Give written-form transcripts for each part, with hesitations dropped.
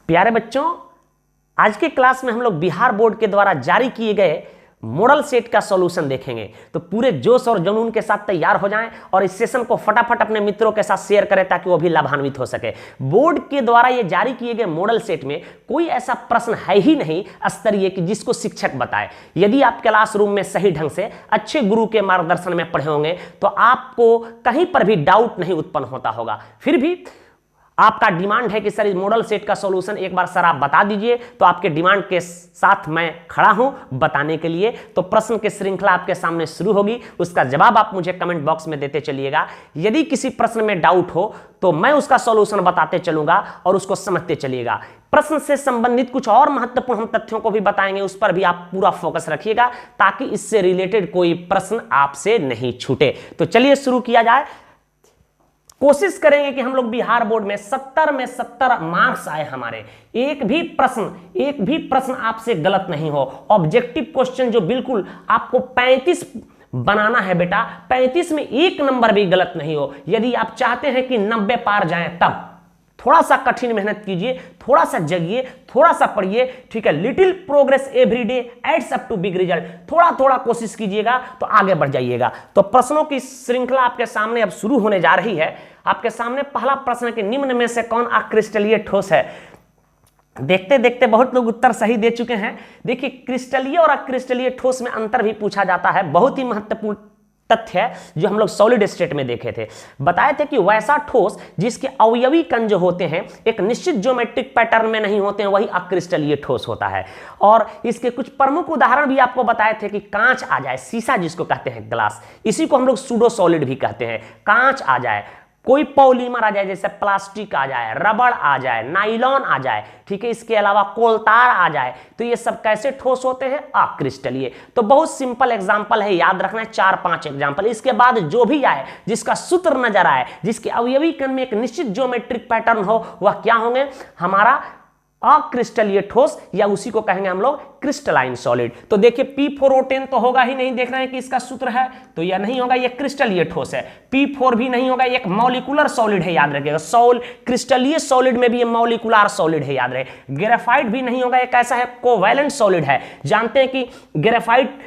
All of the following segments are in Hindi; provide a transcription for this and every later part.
प्यारे बच्चों, आज के क्लास में हम लोग बिहार बोर्ड के द्वारा जारी किए गए मॉडल सेट का सॉल्यूशन देखेंगे। तो पूरे जोश और जुनून के साथ तैयार हो जाएं और इस सेशन को फटाफट अपने मित्रों के साथ शेयर करें ताकि वो भी लाभान्वित हो सके। बोर्ड के द्वारा ये जारी किए गए मॉडल सेट में कोई ऐसा प्रश्न है ही नहीं स्तरीय कि जिसको शिक्षक बताए। यदि आप क्लासरूम में सही ढंग से अच्छे गुरु के मार्गदर्शन में पढ़े होंगे तो आपको कहीं पर भी डाउट नहीं उत्पन्न होता होगा। फिर भी आपका डिमांड है कि सर इस मॉडल सेट का सॉल्यूशन एक बार सर आप बता दीजिए, तो आपके डिमांड के साथ मैं खड़ा हूं बताने के लिए। तो प्रश्न की श्रृंखला आपके सामने शुरू होगी, उसका जवाब आप मुझे कमेंट बॉक्स में देते चलिएगा। यदि किसी प्रश्न में डाउट हो तो मैं उसका सॉल्यूशन बताते चलूंगा और उसको समझते चलिएगा। प्रश्न से संबंधित कुछ और महत्वपूर्ण हम तथ्यों को भी बताएंगे, उस पर भी आप पूरा फोकस रखिएगा ताकि इससे रिलेटेड कोई प्रश्न आपसे नहीं छूटे। तो चलिए शुरू किया जाए। कोशिश करेंगे कि हम लोग बिहार बोर्ड में 70 में 70 मार्क्स आए हमारे। एक भी प्रश्न आपसे गलत नहीं हो। ऑब्जेक्टिव क्वेश्चन जो बिल्कुल आपको 35 बनाना है बेटा, 35 में एक नंबर भी गलत नहीं हो। यदि आप चाहते हैं कि 90 पार जाएं तब थोड़ा सा कठिन मेहनत कीजिए, थोड़ा सा जगिए, थोड़ा सा पढ़िए, ठीक है। Little progress every day adds up to big result. थोड़ा थोड़ा कोशिश कीजिएगा तो आगे बढ़ जाइएगा। तो प्रश्नों की श्रृंखला आपके सामने अब शुरू होने जा रही है। आपके सामने पहला प्रश्न है कि निम्न में से कौन अक्रिस्टलीय ठोस है। देखते देखते बहुत लोग उत्तर सही दे चुके हैं। देखिए, क्रिस्टलीय और अक्रिस्टलीय ठोस में अंतर भी पूछा जाता है। बहुत ही महत्वपूर्ण तथ्य है जो हम लोग सॉलिड स्टेट में देखे थे। बताए थे कि वैसा ठोस जिसके अवयवी कण जो होते हैं एक निश्चित ज्योमेट्रिक पैटर्न में नहीं होते हैं, वही अक्रिस्टलीय ठोस होता है। और इसके कुछ प्रमुख उदाहरण भी आपको बताए थे कि कांच आ जाए, शीशा जिसको कहते हैं ग्लास, इसी को हम लोग सूडो सॉलिड भी कहते हैं। कांच आ जाए, कोई पॉलीमर आ जाए जैसे प्लास्टिक आ जाए, रबड़ आ जाए, नाइलॉन आ जाए, ठीक है। इसके अलावा कोलतार आ जाए, तो ये सब कैसे ठोस होते हैं? अक्रिस्टलीय। तो बहुत सिंपल एग्जांपल है, याद रखना है 4-5 एग्जांपल। इसके बाद जो भी आए जिसका सूत्र नजर आए, जिसके अवयवी कण में एक निश्चित ज्योमेट्रिक पैटर्न हो, वह क्या होंगे? हमारा अक्रिस्टलीय ठोस, या उसी को कहेंगे हम लोग क्रिस्टलाइन सॉलिड। तो देखिए P4O10 तो होगा ही नहीं, देख रहे हैं कि इसका सूत्र है, तो यह नहीं होगा, यह क्रिस्टलीय ठोस है। P4 भी नहीं होगा, एक मॉलिक्यूलर सॉलिड है, याद रखिएगा। क्रिस्टलीय सॉलिड में भी ये मॉलिक्यूलर सॉलिड है, याद रहे। ग्रेफाइट भी नहीं होगा, एक ऐसा है कोवैलेंट सॉलिड है। जानते हैं कि ग्रेफाइट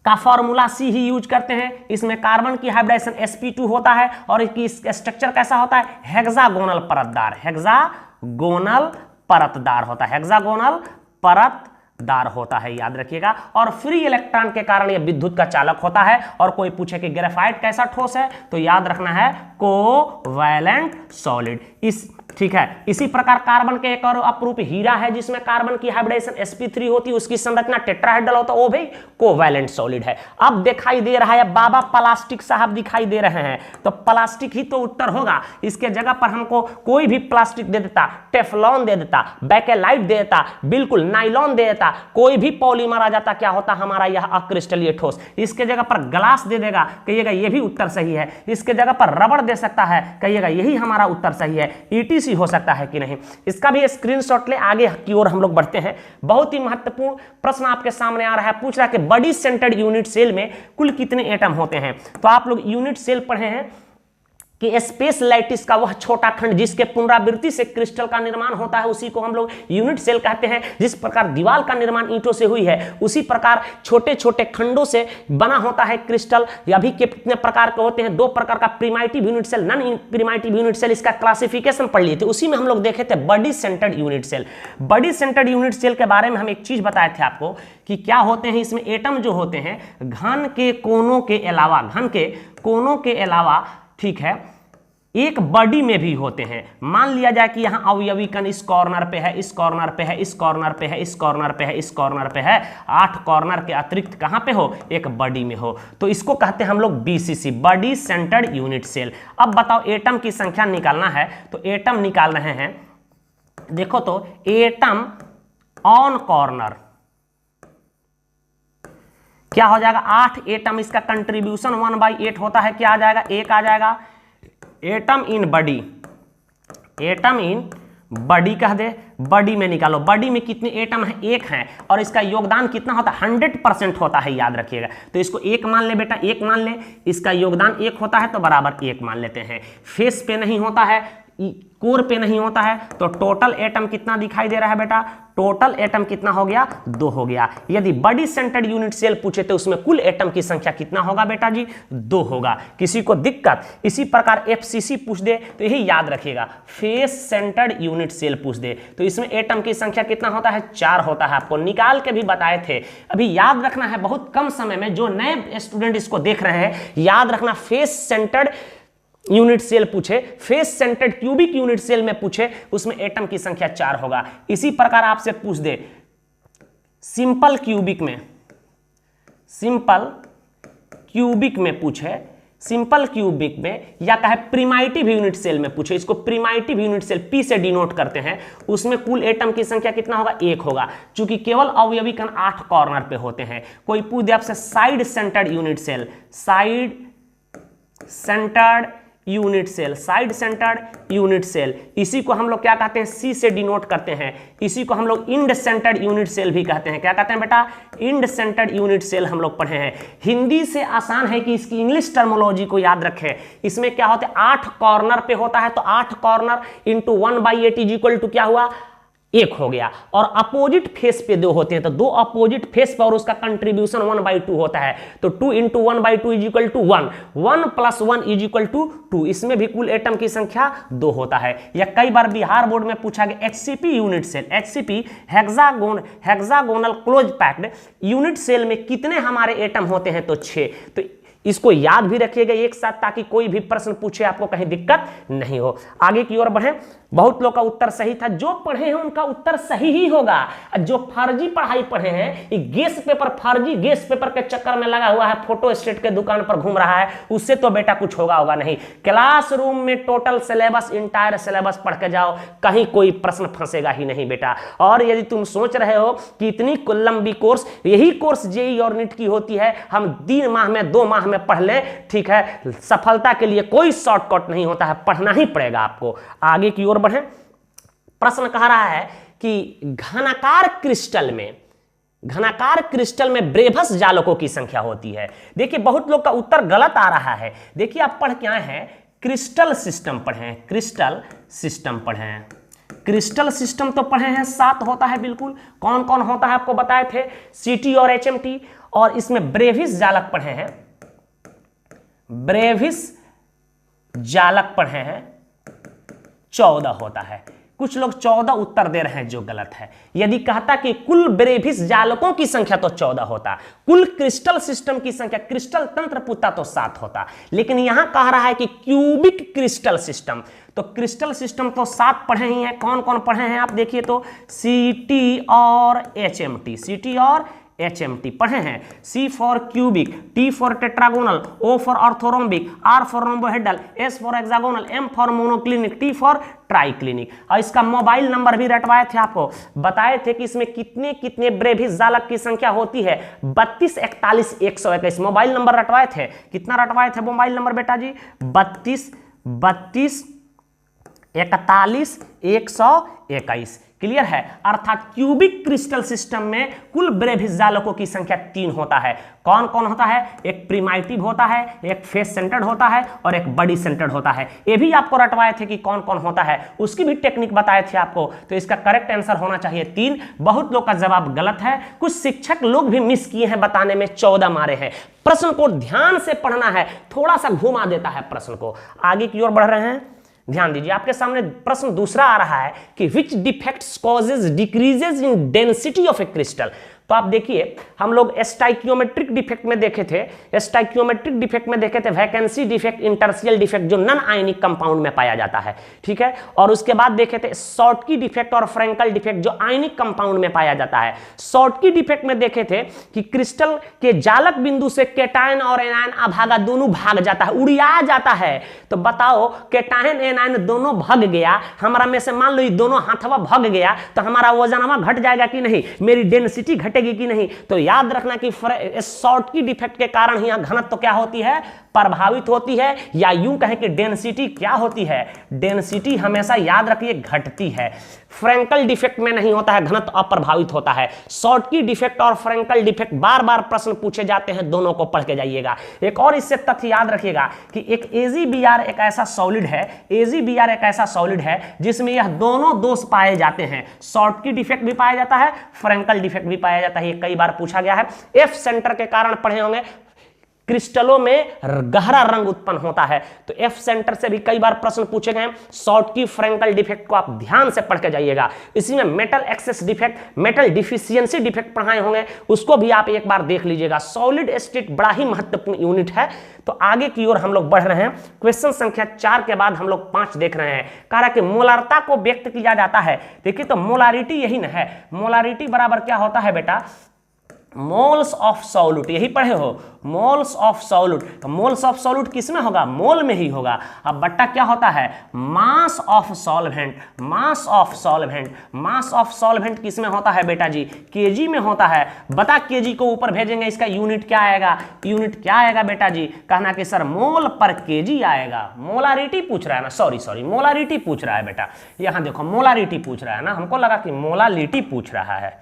का फॉर्मूला C ही यूज करते हैं। इसमें कार्बन की हाइब्रिडाइजेशन sp2 होता है और इसकी स्ट्रक्चर कैसा होता है? हेक्सागोनल परतदार, हेक्सागोनल परतदार होता है, हेक्सागोनल परतदार होता है, याद रखिएगा। और फ्री इलेक्ट्रॉन के कारण यह विद्युत का चालक होता है। और कोई पूछे कि ग्रेफाइट कैसा ठोस है, तो याद रखना है कोवैलेंट सॉलिड। ठीक है। इसी प्रकार कार्बन के एक और अपरूप हीरा है जिसमें कार्बन की हाइब्रिडाइजेशन sp3 होती है, उसकी संरचना टेट्राहेड्रल होता है, वो भी कोवैलेंट सॉलिड है। अब दिखाई दे रहा है बाबा प्लास्टिक साहब दिखाई दे रहे हैं, तो प्लास्टिक ही तो उत्तर होगा। इसके जगह पर हमको कोई भी प्लास्टिक दे देता, टेफ्लॉन दे देता, बैकेलाइट दे देता, बिल्कुल नाइलॉन दे देता, कोई भी पॉलीमर आ जाता, क्या होता हमारा यह अक्रिस्टलीय ठोस। इसके जगह पर ग्लास दे देगा, कहिएगा ये भी उत्तर सही है। इसके जगह पर रबड़ दे सकता है, कहिएगा यही हमारा उत्तर सही है। ETC हो सकता है कि नहीं, इसका भी स्क्रीनशॉट ले, आगे की ओर हम लोग बढ़ते हैं। बहुत ही महत्वपूर्ण प्रश्न आपके सामने आ रहा है, पूछ रहा है कि बॉडी सेंटर्ड यूनिट सेल में कुल कितने एटम होते हैं। तो आप लोग यूनिट सेल पढ़े हैं कि स्पेस लैटिस का वह छोटा खंड जिसके पुनरावृत्ति से क्रिस्टल का निर्माण होता है, उसी को हम लोग यूनिट सेल कहते हैं। जिस प्रकार दीवार का निर्माण ईंटों से हुई है, उसी प्रकार छोटे छोटे खंडों से बना होता है क्रिस्टल। या भी कितने प्रकार के होते हैं? 2 प्रकार का, primitive unit cell, non primitive unit cell. इसका क्लासिफिकेशन पढ़ लिए थे, उसी में हम लोग देखे थे body centred unit cell. Body centred unit cell के बारे में हम एक चीज बताए थे आपको कि क्या होते हैं इसमें। एटम जो होते हैं घन के कोनों के अलावा, ठीक है, एक बॉडी में भी होते हैं। मान लिया जाए कि यहां अवयवी कण इस कॉर्नर पे है, इस कॉर्नर पे है, इस कॉर्नर पे है, इस कॉर्नर पे है, इस कॉर्नर पे है, 8 कॉर्नर के अतिरिक्त कहां पे हो? एक बॉडी में हो, तो इसको कहते हैं हम लोग BCC, body centred unit cell. अब बताओ एटम की संख्या निकालना है, तो एटम निकाल रहे हैं। देखो तो एटम ऑन कॉर्नर क्या हो जाएगा? 8 एटम, इसका कंट्रीब्यूशन 1/8 होता है, क्या आ जाएगा? 1 आ जाएगा। Atom in body, atom in body कह दे, बॉडी में निकालो, बॉडी में कितने एटम है? 1 है। और इसका योगदान कितना होता है? 100% होता है, याद रखिएगा। तो इसको 1 मान ले बेटा, 1 मान ले। इसका योगदान 1 होता है तो बराबर 1 मान लेते हैं। फेस पे नहीं होता है, कोर पे नहीं होता है, तो टोटल एटम कितना दिखाई दे रहा है बेटा, टोटल एटम कितना हो गया, 2 हो गया। यदि बॉडी सेंटर्ड यूनिट सेल पूछे तो उसमें कुल एटम की संख्या कितना होगा बेटा जी, 2 होगा। किसी को दिक्कत, इसी प्रकार एफसीसी पूछ दे तो यही याद रखिएगा, फेस सेंटर्ड यूनिट सेल पूछ दे तो इसमें एटम की संख्या कितना होता है, 4 होता है। आपको निकाल के भी बताए थे, अभी याद रखना है बहुत कम समय में। जो नए स्टूडेंट इसको देख रहे हैं याद रखना, फेस सेंटर्ड यूनिट सेल पूछे, face centred cubic unit cell में पूछे, उसमें एटम की संख्या 4 होगा। इसी प्रकार आपसे पूछ दे सिंपल क्यूबिक में, सिंपल क्यूबिक में पूछे, सिंपल क्यूबिक में या कहे प्रिमाइटिव यूनिट सेल में पूछे, इसको प्रिमाइटिव यूनिट सेल पी से डिनोट करते हैं, उसमें कुल एटम की संख्या कितना होगा, 1 होगा। चूंकि केवल अवयवी कण 8 कॉर्नर पे होते हैं। कोई पूछ दे आपसे side centred unit cell, side centred unit cell, side centred unit cell, इसी को हम लोग क्या कहते हैं, सी से डिनोट करते हैं। इसी को हम लोग इंड सेंटर्ड यूनिट सेल भी कहते हैं। क्या कहते हैं बेटा, इंड सेंटर्ड यूनिट सेल हम लोग पढ़े हैं। हिंदी से आसान है कि इसकी इंग्लिश टर्मोलॉजी को याद रखें। इसमें क्या होता है, 8 कॉर्नर पे होता है, तो 8 corner into 1/8 is equal to क्या हुआ, 1 हो गया। और अपोजिट फेस पे 2 होते हैं, तो 2 अपोजिट फेस पर उसका कंट्रीब्यूशन 1/2 होता है, तो 2 into 1/2 is equal to 1, 1 + 1 is equal to 2। इसमें भी कुल एटम की संख्या 2 होता है। या कई बार बिहार बोर्ड में पूछा गया HCP unit cell, HCP hexagonal close packed unit cell में कितने हमारे एटम होते हैं, तो 6। तो इसको याद भी रखिएगा एक साथ, ताकि कोई भी प्रश्न पूछे आपको कहीं दिक्कत नहीं हो। आगे की ओर बढ़े। बहुत लोग का उत्तर सही था, जो पढ़े हैं उनका उत्तर सही ही होगा। जो फर्जी पढ़ाई पढ़े हैं, ये गेस पेपर, फर्जी गेस पेपर के चक्कर में लगा हुआ है, फोटो स्टेट के दुकान पर घूम रहा है, उससे तो बेटा कुछ होगा नहीं। क्लासरूम में टोटल सिलेबस, इंटायर सिलेबस पढ़ के जाओ, कहीं कोई प्रश्न फंसेगा ही नहीं बेटा। और यदि तुम सोच रहे हो कि इतनी लंबी कोर्स, यही कोर्स जेईई और नीट की होती है, हम 3 माह में 2 माह में पढ़ लें, ठीक है, सफलता के लिए कोई शॉर्टकट नहीं होता है, पढ़ना ही पड़ेगा आपको। आगे की ओर बढ़े। प्रश्न कह रहा है कि घनाकार क्रिस्टल में ब्रेवस जालकों की संख्या होती है। देखिए बहुत लोग का उत्तर गलत आ रहा है। देखिए आप पढ़ क्या है, क्रिस्टल सिस्टम पढ़े हैं, क्रिस्टल सिस्टम पढ़े हैं। क्रिस्टल सिस्टम तो पढ़े हैं, 7 होता है बिल्कुल। कौन कौन होता है आपको बताए थे, सीटी और एचएमटी। और इसमें ब्रेविस जालक पढ़े हैं, ब्रेविस जालक पढ़े हैं, 14 होता है। कुछ लोग 14 उत्तर दे रहे हैं, जो गलत है। यदि कहता कि कुल ब्रेविस जालकों की संख्या तो 14 होता, कुल क्रिस्टल सिस्टम की संख्या, क्रिस्टल तंत्र पूछता तो 7 होता। लेकिन यहां कह रहा है कि क्यूबिक क्रिस्टल सिस्टम, तो क्रिस्टल सिस्टम तो 7 पढ़े ही हैं। कौन कौन पढ़े हैं आप देखिए तो, सीटी और एचएमटी, सीटी और एचएमटी पढ़े हैं। C for cubic, T for tetragonal, O for orthorhombic, R for rhombohedral, S for hexagonal, M for monoclinic, T for triclinic. और इसका मोबाइल नंबर भी रटवाए थे, आपको बताए थे कि इसमें कितने कितने ब्रेविस जालक की संख्या होती है, 32 41 121। मोबाइल नंबर रटवाए थे, कितना रटवाए थे मोबाइल नंबर बेटा जी, 32 41 121। क्लियर है। अर्थात क्यूबिक क्रिस्टल सिस्टम में कुल ब्रेविस जालकों की संख्या 3 होता है। कौन कौन होता है, एक प्रिमाइटिव होता है, एक फेस सेंटर्ड होता है और एक बॉडी सेंटर्ड होता है। ये भी आपको रटवाए थे कि कौन कौन होता है, उसकी भी टेक्निक बताए थे आपको। तो इसका करेक्ट आंसर होना चाहिए 3। बहुत लोग का जवाब गलत है, कुछ शिक्षक लोग भी मिस किए हैं बताने में, 14 मारे हैं। प्रश्न को ध्यान से पढ़ना है, थोड़ा सा घुमा देता है प्रश्न को। आगे की ओर बढ़ रहे हैं, ध्यान दीजिए। आपके सामने प्रश्न दूसरा आ रहा है कि which defects causes decreases in density of a crystal. तो आप देखिए, हम लोग स्टाइकियोमेट्रिक डिफेक्ट में देखे थे, स्टाइकियोमेट्रिक डिफेक्ट में देखे थे वैकेंसी डिफेक्ट, इंटरशियल डिफेक्ट जो नॉन आयनिक कंपाउंड में पाया जाता है, ठीक है। और उसके बाद देखे थे शॉर्टकी डिफेक्ट और फ्रैंकल डिफेक्ट जो आयनिक कंपाउंड में पाया जाता है। शॉर्टकी डिफेक्ट में देखे थे कि क्रिस्टल के जालक बिंदु से केटायन और एनायन अभागा दोनों भाग जाता है, उड़िया जाता है। तो बताओ, केटायन एनायन दोनों भाग गया, हमारा में से मान लो ये दोनों हाथवा भाग गया, तो हमारा वजनवा घट जाएगा कि नहीं, मेरी डेंसिटी घटेगी पलटेगी कि नहीं। तो याद रखना कि शॉर्टकी डिफेक्ट के कारण ही यहां घनत्व तो क्या होती है, प्रभावित होती है, या यूं कहें कि डेंसिटी क्या होती है, डेंसिटी हमेशा याद रखिए घटती है। फ्रैंकल डिफेक्ट में नहीं होता है, घनत्व अप्रभावित होता है। शॉर्टकी डिफेक्ट और फ्रैंकल डिफेक्ट बार बार प्रश्न पूछे जाते हैं, दोनों को पढ़ के जाइएगा। एक और इससे तथ्य याद रखिएगा कि एक AgBr एक ऐसा सॉलिड है, AgBr एक ऐसा सॉलिड है जिसमें यह दोनों दोष पाए जाते हैं, शॉर्टकी डिफेक्ट भी पाया जाता है, फ्रैंकल डिफेक्ट भी पाया जाता है। ये कई बार पूछा गया है। एफ सेंटर के कारण पढ़े होंगे, क्रिस्टलों में गहरा रंग उत्पन्न होता है, तो एफ सेंटर से भी कई बार प्रश्न पूछे गए। शॉर्टकी फ्रैंकल डिफेक्ट को आप ध्यान से पढ़ के जाइएगा। इसी में metal access defect, metal deficiency defect पढ़ाए होंगे, उसको भी आप एक बार देख लीजिएगा। सॉलिड स्टेट बड़ा ही महत्वपूर्ण यूनिट है। तो आगे की ओर हम लोग बढ़ रहे हैं। क्वेश्चन संख्या 4 के बाद हम लोग 5 देख रहे हैं। कह रहा कि मोलारता को व्यक्त किया जाता है। देखिए तो मोलारिटी यही न है, मोलारिटी बराबर क्या होता है बेटा, मोल्स ऑफ सॉल्यूट, यही पढ़े हो, moles of solute. Moles of solute किस में होगा, मोल में ही होगा। अब बट्टा क्या होता है, mass of solvent, mass of solvent, mass of solvent किस में होता है बेटा जी, केजी में होता है। बता केजी को ऊपर भेजेंगे, इसका यूनिट क्या आएगा, यूनिट क्या आएगा बेटा जी, कहना कि सर मोल पर केजी आएगा। मोलारिटी पूछ रहा है ना, सॉरी मोलारिटी पूछ रहा है बेटा, यहां देखो मोलारिटी पूछ रहा है ना, हमको लगा कि मोलालिटी पूछ रहा है।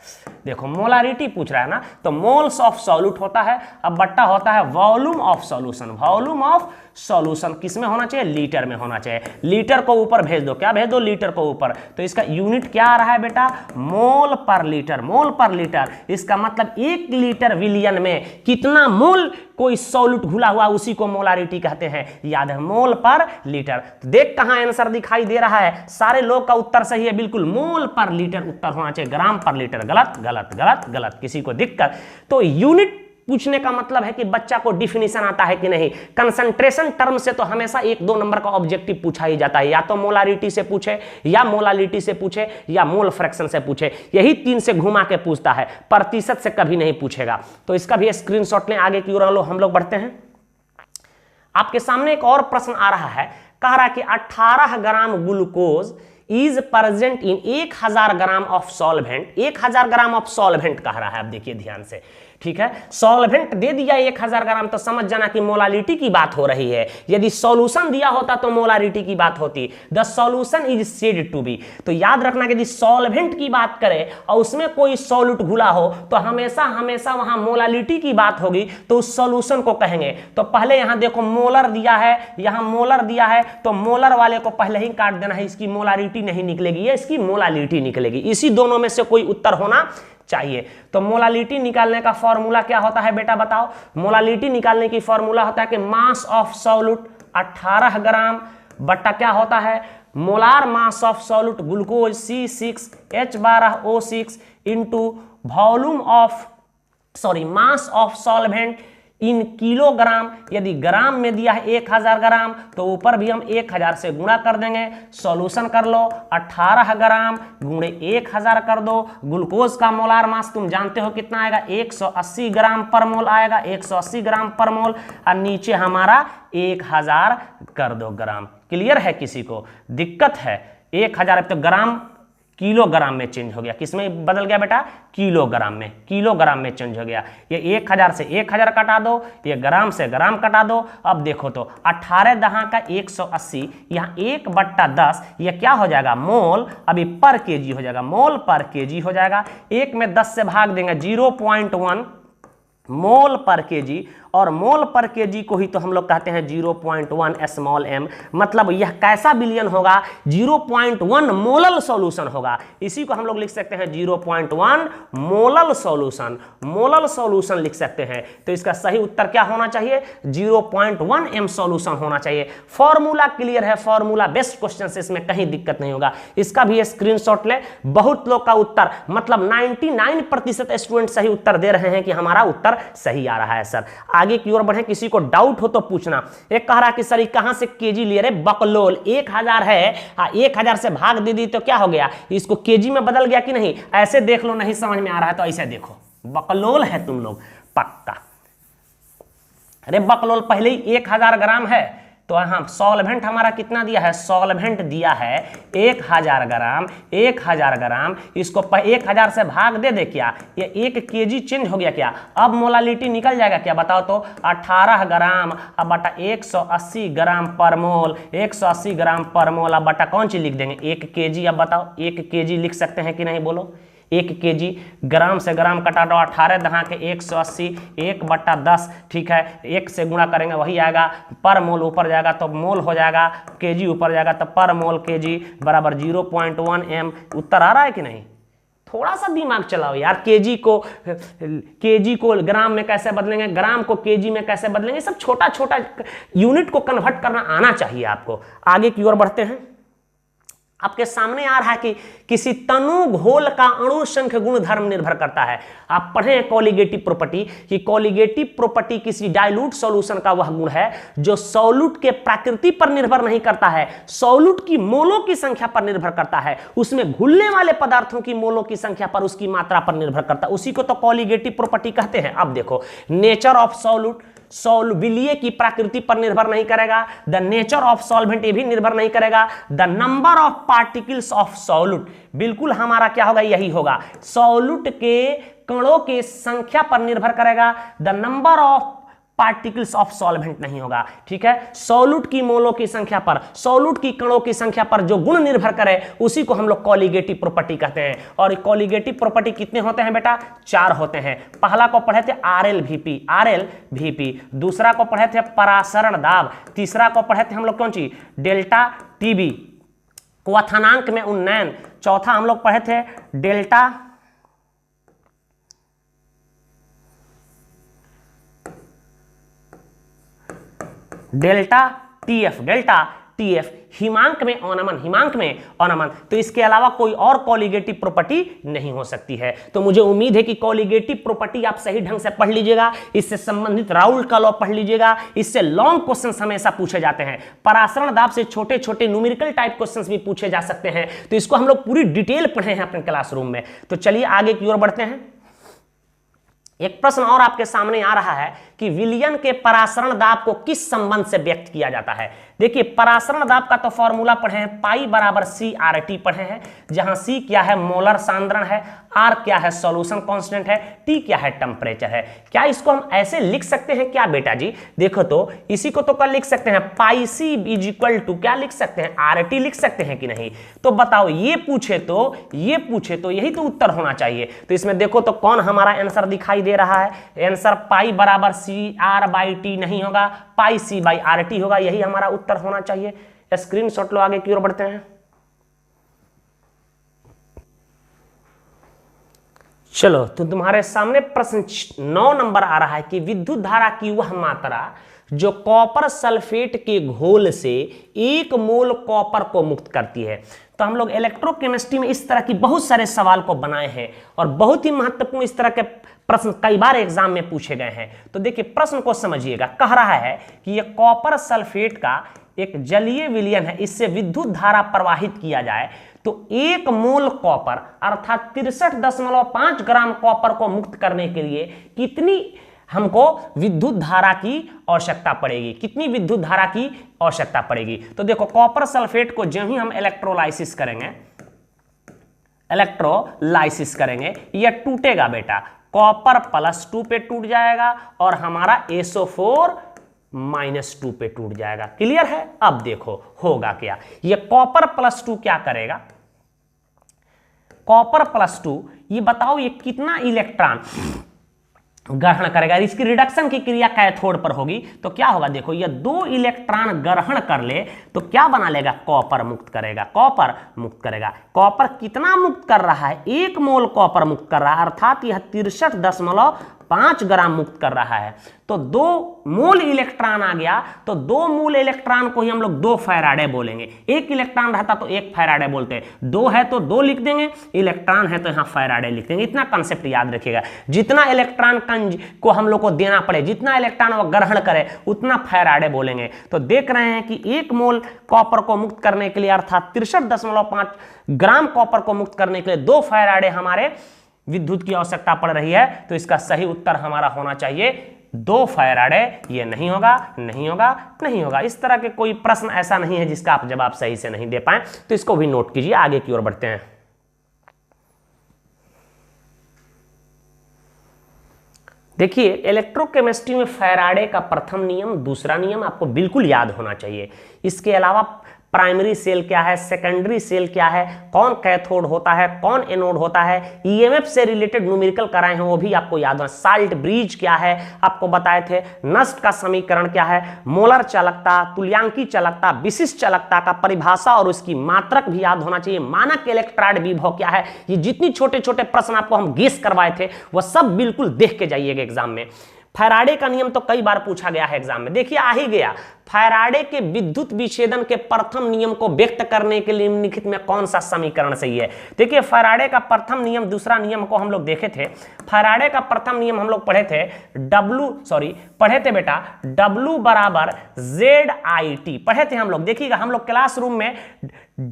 देखो मोलारिटी पूछ रहा है ना, तो मोल्स ऑफ सॉल्यूट होता है। अब बट्टा होता है volume of solution, volume of solution किस में होना चाहिए, लीटर में होना चाहिए। लीटर को ऊपर भेज दो, क्या भेज दो, लीटर को ऊपर। तो इसका यूनिट क्या आ रहा है बेटा, मोल पर लीटर, मोल पर लीटर। इसका मतलब 1 लीटर विलियन में कितना मोल कोई सॉल्यूट घुला हुआ, उसी को मोलारिटी कहते हैं। याद है, मोल पर लीटर। तो देख कहां आंसर दिखाई दे रहा है, सारे लोग का उत्तर सही है, बिल्कुल मोल पर लीटर उत्तर होना चाहिए, ग्राम पर लीटर गलत गलत गलत गलत, किसी को दिक्कत। तो यूनिट पूछने का मतलब है कि बच्चा को डिफिनीशन आता है कि नहीं। कंसंट्रेशन टर्म से तो हमेशा 1-2 नंबर का ऑब्जेक्टिव पूछा ही जाता है, या तो मोलारिटी से पूछे, या मोलालिटी से पूछे, या मोल फ्रैक्शन से पूछे, यही 3 से घुमा के पूछता है, प्रतिशत से कभी नहीं पूछेगा। तो इसका भी स्क्रीनशॉट लें, आगे की ओर हम लोग बढ़ते हैं। आपके सामने एक और प्रश्न आ रहा है, कह रहा है कि 18 gram glucose is present in 1000 gram of solvent, 1000 gram of solvent कह रहा है। अब देखिए ध्यान से, ठीक है, सॉल्वेंट दे दिया 1000 ग्राम, तो समझ जाना कि मोलालिटी की बात हो रही है। यदि सॉल्यूशन दिया होता तो मोलालिटी की बात होती। The solution is said to be. तो याद रखना कि यदि सॉल्वेंट की बात करें और उसमें कोई सॉल्यूट घुला हो, तो हमेशा हमेशा वहां मोलालिटी की बात होगी, तो उस सॉल्यूशन को कहेंगे। तो पहले यहां देखो मोलर दिया है, यहां मोलर दिया है, तो मोलर वाले को पहले ही काट देना है, इसकी मोलारिटी नहीं निकलेगी, ये इसकी मोलालिटी निकलेगी। इसी दोनों में से कोई उत्तर होना चाहिए। तो मोलालिटी निकालने का फॉर्मूला क्या होता है बेटा, बताओ। मोलालिटी निकालने की फॉर्मूला होता है कि मास ऑफ सॉल्यूट 18 ग्राम बट्टा क्या होता है, molar mass of solute glucose C6H12O6 into volume of mass of solvent in kilogram. यदि ग्राम में दिया है 1000 ग्राम, तो ऊपर भी हम 1000 से गुणा कर देंगे। सॉल्यूशन कर लो, 18 ग्राम गुणे 1000 कर दो। ग्लूकोज का मोलार मास तुम जानते हो कितना आएगा, 180 ग्राम पर मोल आएगा, 180 ग्राम पर मोल, और नीचे हमारा 1000 कर दो ग्राम। क्लियर है, किसी को दिक्कत है? 1000 तो ग्राम किलोग्राम में चेंज हो गया, किसमें बदल गया बेटा, किलोग्राम में, किलोग्राम में चेंज हो गया। ये 1000 से 1000 कटा दो, ये ग्राम से ग्राम कटा दो। अब देखो तो 18 दहा का 180, यहाँ 1/10, ये क्या हो जाएगा, मोल। अभी पर केजी हो जाएगा, मोल पर केजी हो जाएगा। 1 में 10 से भाग देंगे, 0.1 मोल पर केजी, और मोल पर केजी को ही तो हम लोग कहते हैं 0.1 स्मॉल m। मतलब यह कैसा विलयन होगा, 0.1 मोलल सॉल्यूशन होगा। इसी को हम लोग लिख सकते हैं 0.1 मोलल सॉल्यूशन, मोलल सॉल्यूशन लिख सकते हैं। तो इसका सही उत्तर क्या होना चाहिए, 0.1 m सॉल्यूशन होना चाहिए। फॉर्मूला क्लियर है, फॉर्मूला बेस्ट क्वेश्चन से, इसमें कहीं दिक्कत नहीं होगा। इसका भी स्क्रीनशॉट ले। बहुत लोग का उत्तर, मतलब 99% स्टूडेंट सही उत्तर दे रहे हैं कि हमारा उत्तर सही आ रहा है सर। आगे की ओर बढ़े, किसी को डाउट हो तो पूछना। एक कह रहा कि सर कहां से केजी ले रहे, बकलोल 1000 है, 1000 से भाग दे दी तो क्या हो गया, इसको केजी में बदल गया कि नहीं। ऐसे देख लो, नहीं समझ में आ रहा है तो ऐसे देखो, बकलोल है तुम लोग पक्का। अरे बकलोल पहले ही 1000 ग्राम है, तो यहाँ सॉल्वेंट हमारा कितना दिया है, सॉल्वेंट दिया है 1000 ग्राम, 1000 ग्राम, इसको 1000 से भाग दे क्या, ये 1 kg चेंज हो गया क्या, अब मोलालिटी निकल जाएगा क्या, बताओ तो 18 ग्राम अब बटा 180 ग्राम पर मोल, 180 ग्राम पर मोल, अब बटा कौन चीज लिख देंगे 1 kg, अब बताओ 1 kg लिख सकते हैं कि नहीं, बोलो 1 kg, ग्राम से ग्राम कटा दो, 18 दहा के 180, 1/10, ठीक है, 1 से गुणा करेंगे वही आएगा, पर मोल ऊपर जाएगा तो मोल हो जाएगा, केजी ऊपर जाएगा तो पर मोल केजी बराबर 0.1 m, उत्तर आ रहा है कि नहीं। थोड़ा सा दिमाग चलाओ यार, केजी को ग्राम में कैसे बदलेंगे, ग्राम को केजी में कैसे बदलेंगे, सब छोटा छोटा यूनिट को कन्वर्ट करना आना चाहिए आपको। आगे की ओर बढ़ते हैं। आपके सामने आ रहा है कि किसी तनु घोल का अणु संख्य गुण धर्म निर्भर करता है। आप पढ़े कॉलिगेटिव प्रॉपर्टी कि कॉलिगेटिव प्रॉपर्टी किसी डाइल्यूट सॉल्यूशन का वह गुण है जो सॉल्यूट के प्रकृति पर निर्भर नहीं करता है, सॉल्यूट की मोलों की संख्या पर निर्भर करता है, उसमें घुलने वाले पदार्थों की मोलों की संख्या पर, उसकी मात्रा पर निर्भर करता है, उसी को तो कॉलिगेटिव प्रॉपर्टी कहते हैं। अब देखो, नेचर ऑफ सॉल्यूट, सॉल्युबिलिटी की प्रकृति पर निर्भर नहीं करेगा, द नेचर ऑफ सॉल्वेंट ये भी निर्भर नहीं करेगा, the number of particles of solute, बिल्कुल हमारा क्या होगा, यही होगा, सॉल्यूट के कणों की संख्या पर निर्भर करेगा, the number of particles of solvent नहीं होगा, ठीक है। सॉल्यूट की मोलों की संख्या पर, सॉल्यूट की कणों की संख्या पर जो गुण निर्भर करे उसी को हम लोग कॉलिगेटिव प्रॉपर्टी कहते हैं। और कॉलिगेटिव प्रॉपर्टी कितने होते हैं बेटा, 4 होते हैं। पहला को पढ़े थे RLVP, दूसरा को पढ़े थे परासरण दाब, तीसरा को पढ़े थे हम लोग कौन सी, डेल्टा TB, क्वथनांक में उन्नयन, चौथा हम लोग पढ़े थे डेल्टा TF, हिमांक में अनमन, तो इसके अलावा कोई और कॉलिगेटिव प्रॉपर्टी नहीं हो सकती है। तो मुझे उम्मीद है कि कॉलिगेटिव प्रॉपर्टी आप सही ढंग से पढ़ लीजिएगा, इससे संबंधित राउल का लॉ पढ़ लीजिएगा, इससे लॉन्ग क्वेश्चन हमेशा पूछे जाते हैं, परासरण दाब से छोटे छोटे न्यूमेरिकल टाइप क्वेश्चन भी पूछे जा सकते हैं। तो इसको हम लोग पूरी डिटेल पढ़े हैं अपने क्लासरूम में। तो चलिए आगे की ओर बढ़ते हैं। एक प्रश्न और आपके सामने आ रहा है कि विलयन के परासरण दाब को किस संबंध से व्यक्त किया जाता है। देखिए, परासरण दाब का तो फॉर्मूला पढ़े हैं, पाई बराबर CRT पढ़े हैं, जहां C क्या है, मोलर सांद्रण है, R क्या है, सॉल्यूशन कांस्टेंट है, T क्या है, टेम्परेचर है। क्या इसको हम ऐसे लिख सकते हैं क्या बेटा जी, देखो तो इसी को तो कल लिख सकते हैं, पाई C इक्वल टू क्या लिख सकते हैं, RT लिख सकते हैं कि नहीं। तो बताओ, ये पूछे तो यही तो उत्तर होना चाहिए। तो इसमें देखो तो कौन हमारा आंसर दिखाई दे रहा है, आंसर पाई बराबर CR/T नहीं होगा, पाई C/RT होगा, यही हमारा उत्तर होना चाहिए। स्क्रीनशॉट लो, आगे की ओर बढ़ते हैं। चलो, तो तुम्हारे सामने प्रश्न 9 नंबर आ रहा है कि विद्युत धारा की वह मात्रा जो कॉपर सल्फेट के घोल से 1 मोल कॉपर को मुक्त करती है। तो हम लोग इलेक्ट्रोकेमिस्ट्री में इस तरह की बहुत सारे सवाल को बनाए हैं और बहुत ही महत्वपूर्ण इस तरह के प्रश्न कई बार एग्जाम में पूछे गए हैं। तो देखिए, प्रश्न को समझिएगा। कह रहा है कि यह कॉपर सल्फेट का एक जलीय विलयन है, इससे विद्युत धारा प्रवाहित किया जाए तो 1 मोल कॉपर अर्थात 63.5 ग्राम कॉपर को मुक्त करने के लिए कितनी हमको विद्युत धारा की आवश्यकता पड़ेगी, कितनी विद्युत धारा की आवश्यकता पड़ेगी। तो देखो, कॉपर सल्फेट को जब ही हम इलेक्ट्रोलाइसिस करेंगे यह टूटेगा बेटा, कॉपर +2 पे टूट जाएगा और हमारा SO4 -2 पे टूट जाएगा। क्लियर है। अब देखो होगा क्या, ये कॉपर +2 क्या करेगा, कॉपर +2 ये बताओ ये कितना इलेक्ट्रॉन ग्रहण करेगा। इसकी रिडक्शन की क्रिया कैथोड पर होगी तो क्या होगा, देखो ये 2 इलेक्ट्रॉन ग्रहण कर ले तो क्या बना लेगा, कॉपर मुक्त करेगा, कॉपर मुक्त करेगा। कॉपर कितना मुक्त कर रहा है, 1 मोल कॉपर मुक्त कर रहा है, अर्थात यह 63.5 ग्राम मुक्त कर रहा है। तो 2 मोल इलेक्ट्रॉन आ गया, तो 2 मोल इलेक्ट्रॉन को ही हम लोग 2 फैराडे बोलेंगे। 1 इलेक्ट्रॉन रहता तो 1 फैराडे बोलते हैं, 2 है तो 2 लिख देंगे, इलेक्ट्रॉन है तो यहाँ फैराडे लिख देंगे। इतना कंसेप्ट याद रखिएगा, जितना इलेक्ट्रॉन को हम लोग को देना पड़े, जितना इलेक्ट्रॉन वो ग्रहण करे उतना फैराडे बोलेंगे। तो देख रहे हैं कि 1 मोल कॉपर को मुक्त करने के लिए अर्थात 63.5 ग्राम कॉपर को मुक्त करने के लिए 2 फैराडे हमारे विद्युत की आवश्यकता पड़ रही है। तो इसका सही उत्तर हमारा होना चाहिए 2 फैराडे, ये नहीं होगा, नहीं होगा, नहीं होगा। इस तरह के कोई प्रश्न ऐसा नहीं है जिसका आप जवाब सही से नहीं दे पाए, तो इसको भी नोट कीजिए। आगे की ओर बढ़ते हैं। देखिए, इलेक्ट्रोकेमिस्ट्री में फैराडे का प्रथम नियम, दूसरा नियम आपको बिल्कुल याद होना चाहिए। इसके अलावा प्राइमरी सेल क्या है, सेकेंडरी सेल क्या है, कौन कैथोड होता है, कौन एनोड होता है, ईएमएफ से रिलेटेड न्यूमेरिकल कराए हैं वो भी आपको याद होना। साल्ट ब्रिज क्या है आपको बताए थे, नस्ट का समीकरण क्या है, मोलर चालकता, तुल्यांकी चालकता, विशिष्ट चालकता का परिभाषा और उसकी मात्रक भी याद होना चाहिए। मानक इलेक्ट्रॉन विभव क्या है, ये जितनी छोटे छोटे प्रश्न आपको हम गेस करवाए थे वो सब बिल्कुल देख के जाइएगा एग्जाम में। फैराडे का नियम तो कई बार पूछा गया है एग्जाम में, देखिए आ ही गया। फैराडे के विद्युत विच्छेदन के प्रथम नियम को व्यक्त करने के लिए निम्नलिखित में कौन सा समीकरण सही है। देखिए, फैराडे का प्रथम नियम, दूसरा नियम को हम लोग देखे थे। फैराडे का प्रथम नियम हम लोग पढ़े थे बेटा, W बराबर ZIT पढ़े थे हम लोग। देखिएगा, हम लोग क्लासरूम में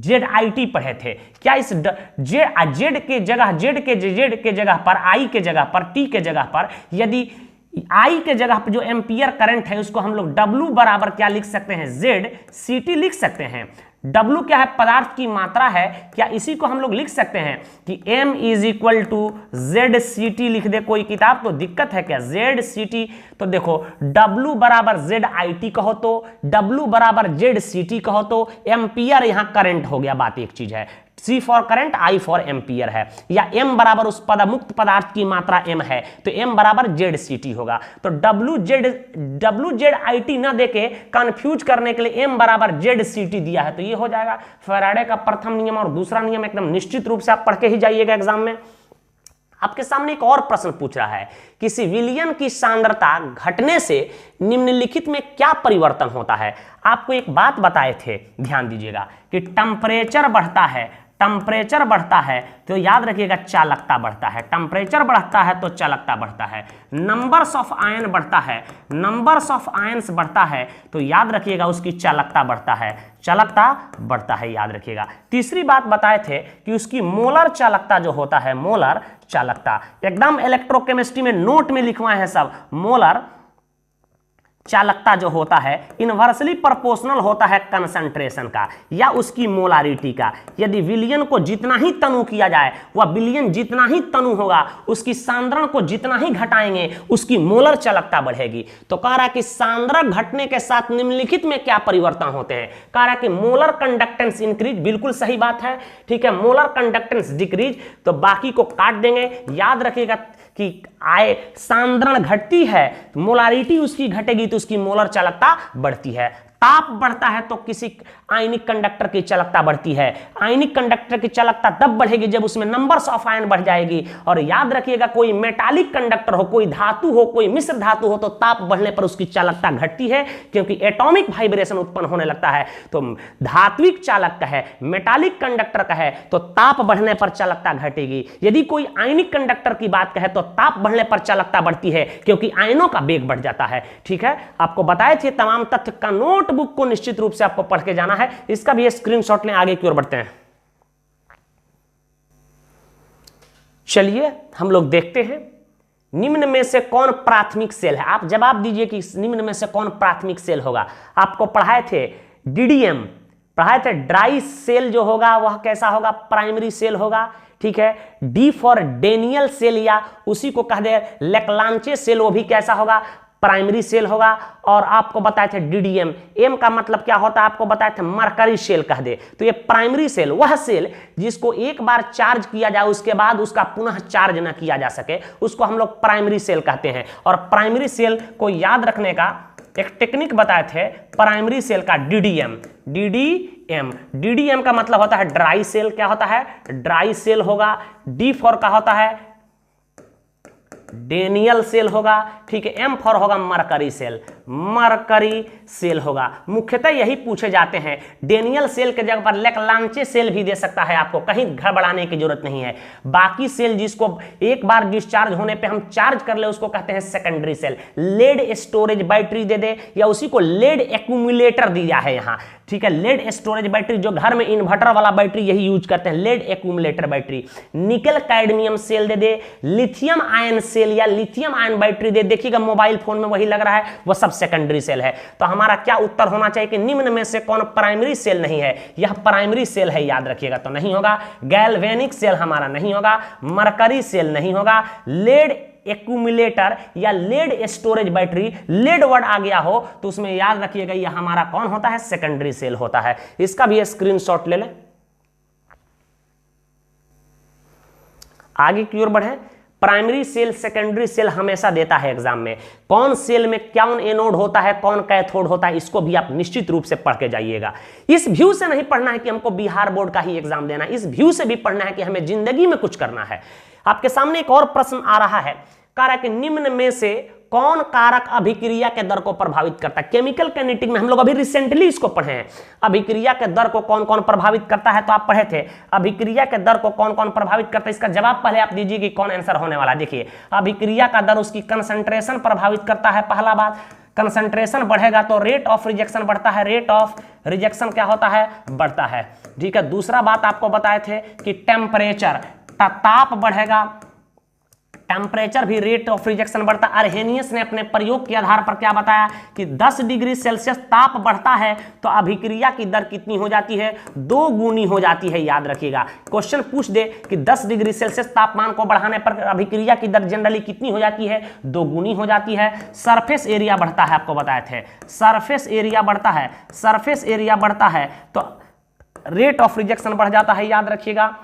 ZIT पढ़े थे। क्या इस Z के जगह पर, I के जगह पर, T के जगह पर, यदि I के जगह पर जो एम्पियर करंट है उसको हम लोग W बराबर क्या लिख सकते हैं, ZCT लिख सकते हैं। W क्या है, पदार्थ की मात्रा है। क्या इसी को हम लोग लिख सकते हैं कि M = ZCT लिख दे कोई किताब, तो दिक्कत है क्या, ZCT। तो देखो, W बराबर ZIT कहो तो, W बराबर ZCT कहो तो, एम्पियर यहां करंट हो गया, बात एक चीज है। C for current, I for ampere है, या M बराबर उस मुक्त पदार्थ की मात्रा M है, तो M बराबर ZCT होगा। तो WZIT ना देके कंफ्यूज करने के लिए M बराबर ZCT दिया है, तो ये हो जाएगा फैराडे का प्रथम नियम और दूसरा नियम। एकदम निश्चित रूप से आप पढ़ के ही जाइएगा एग्जाम में। आपके सामने एक और प्रश्न पूछ रहा है, किसी विलयन की सांद्रता घटने से निम्नलिखित में क्या परिवर्तन होता है। आपको एक बात बताए थे, ध्यान दीजिएगा, कि टेम्परेचर बढ़ता है तो याद रखिएगा चालकता बढ़ता है। टेम्परेचर बढ़ता है तो चालकता बढ़ता है। नंबर्स ऑफ आयन बढ़ता है, नंबर्स ऑफ आयंस बढ़ता है तो याद रखिएगा उसकी चालकता बढ़ता है, याद रखिएगा। तीसरी बात बताए थे कि उसकी मोलर चालकता जो होता है, मोलर चालकता, एकदम इलेक्ट्रोकेमिस्ट्री में नोट में लिखवाए हैं सब। मोलर चालकता जो होता है इनवर्सली प्रोपोर्शनल होता है कंसंट्रेशन का या उसकी मोलारिटी का। यदि विलयन को जितना ही तनु किया जाए, वह विलयन जितना ही तनु होगा, उसकी सांद्रण को जितना ही घटाएंगे उसकी मोलर चालकता बढ़ेगी। तो कह रहा कि सांद्रण घटने के साथ निम्नलिखित में क्या परिवर्तन होते हैं। कह रहा कि मोलर कंडक्टेंस इंक्रीज, बिल्कुल सही बात है, ठीक है। मोलर कंडक्टेंस डिक्रीज, तो बाकी को काट देंगे। याद रखिएगा कि सांद्रण घटती है, मोलारिटी उसकी घटेगी तो उसकी मोलर चालकता बढ़ती है। ताप बढ़ता है तो किसी आयनिक कंडक्टर की चालकता बढ़ती है। आयनिक कंडक्टर की चालकता तब बढ़ेगी जब उसमें नंबर्स ऑफ आयन बढ़ जाएगी। और याद रखिएगा, कोई मेटालिक कंडक्टर हो, कोई धातु हो, कोई मिश्र धातु हो, तो ताप बढ़ने पर उसकी चालकता घटती है, क्योंकि एटॉमिक वाइब्रेशन उत्पन्न होने लगता है। तो धात्विक चालक का है, मेटालिक कंडक्टर का है, तो ताप बढ़ने पर चालकता घटेगी। यदि कोई आयनिक कंडक्टर की बात कहे तो ताप बढ़ने पर चालकता बढ़ती है, क्योंकि आयनों का वेग बढ़ जाता है, ठीक है। आपको बताए थे तमाम तथ्य का नोटबुक को निश्चित रूप से आपको पढ़ के जाना है। इसका भी स्क्रीनशॉट लें, आगे की ओर बढ़ते हैं। चलिए हम लोग देखते हैं निम्न में से कौन प्राथमिक सेल है। आप जवाब दीजिए कि निम्न में से कौन प्राथमिक सेल होगा। आपको पढ़ाए थे DDM, पढ़ाए थे ड्राई सेल जो होगा वह कैसा होगा, प्राइमरी सेल होगा, ठीक है। D फॉर डेनियल सेल या उसी को कह दे लेक्लांचे सेल, वो भी कैसा होगा, प्राइमरी सेल होगा। और आपको बताए थे DDM, M का मतलब क्या होता है आपको बताए थे मरकरी सेल कह दे। तो ये प्राइमरी सेल, वह सेल जिसको एक बार चार्ज किया जाए उसके बाद उसका पुनः चार्ज न किया जा सके, उसको हम लोग प्राइमरी सेल कहते हैं। और प्राइमरी सेल को याद रखने का एक टेक्निक बताए थे प्राइमरी सेल का, DDM का मतलब होता है ड्राई सेल। क्या होता है, ड्राई सेल होगा। D फॉर का होता है डेनियल सेल होगा, ठीक है। M फॉर होगा मरकरी सेल होगा। मुख्यतः यही पूछे जाते हैं। डेनियल सेल के जगह पर लेक्लांचे सेल भी दे सकता है, आपको कहीं घबराने की जरूरत नहीं है। बाकी सेल जिसको एक बार डिस्चार्ज होने पे हम चार्ज कर ले उसको कहते हैं secondary cell. Lead storage battery दे दे या उसी को लेड एक्यूमुलेटर दिया है यहाँ। ठीक है। लेड स्टोरेज बैटरी, जो घर में इन्वर्टर वाला बैटरी यही यूज करते हैं, lead accumulator battery. Nickel cadmium cell दे दे, लिथियम आयन सेल या लिथियम आयन बैटरी दे। देखिएगा मोबाइल फोन में वही लग रहा है, वो सब सेकेंडरी सेल है। तो हमारा क्या उत्तर होना चाहिए कि निम्न में से कौन प्राइमरी सेल नहीं है? यह प्राइमरी सेल है, याद रखिएगा। तो नहीं होगा। गैल्वेनिक सेल हमारा नहीं होगा, मरकरी सेल नहीं होगा, लेड एक्यूमुलेटर या lead storage battery, lead word आ गया हो तो उसमें याद रखिएगा यह हमारा कौन होता है? सेकेंडरी सेल होता है। इसका भी स्क्रीनशॉट ले लें। आगे की ओर बढ़े। प्राइमरी सेल, सेकेंडरी सेल हमेशा देता है एग्जाम में। कौन सेल में कौन एनोड होता है, कौन कैथोड होता है, इसको भी आप निश्चित रूप से पढ़ के जाइएगा। इस व्यू से नहीं पढ़ना है कि हमको बिहार बोर्ड का ही एग्जाम देना है, इस व्यू से भी पढ़ना है कि हमें जिंदगी में कुछ करना है। आपके सामने एक और प्रश्न आ रहा है, कह रहा है कि निम्न में से कौन कारक अभिक्रिया के दर को प्रभावित करता है? केमिकल काइनेटिक में हम लोग अभी रिसेंटली इसको पढ़े हैं, अभिक्रिया के दर को कौन कौन प्रभावित करता है। तो आप पढ़े थे अभिक्रिया के दर को कौन कौन प्रभावित करता है। इसका जवाब पहले आप दीजिए कि कौन आंसर होने वाला है। देखिए, अभिक्रिया का दर उसकी कंसंट्रेशन प्रभावित करता है। पहला बात, कंसंट्रेशन बढ़ेगा तो रेट ऑफ रिजेक्शन बढ़ता है, रेट ऑफ रिजेक्शन क्या होता है? बढ़ता है। ठीक है। दूसरा बात आपको बताए थे कि टेम्परेचर, ताप बढ़ेगा, टेम्परेचर भी रेट ऑफ रिजेक्शन बढ़ता है। अर्हेनियस ने अपने प्रयोग के आधार पर क्या बताया कि 10 डिग्री सेल्सियस ताप बढ़ता है तो अभिक्रिया की दर कितनी हो जाती है? 2 गुनी हो जाती है। याद रखिएगा, क्वेश्चन पूछ दे कि 10 डिग्री सेल्सियस तापमान को बढ़ाने पर अभिक्रिया की दर जनरली कितनी हो जाती है? 2 गुनी हो जाती है। सरफेस एरिया बढ़ता है, आपको बताए थे सरफेस एरिया बढ़ता है, सरफेस एरिया बढ़ता है तो रेट ऑफ रिजेक्शन बढ़ जाता है। याद रखिएगा,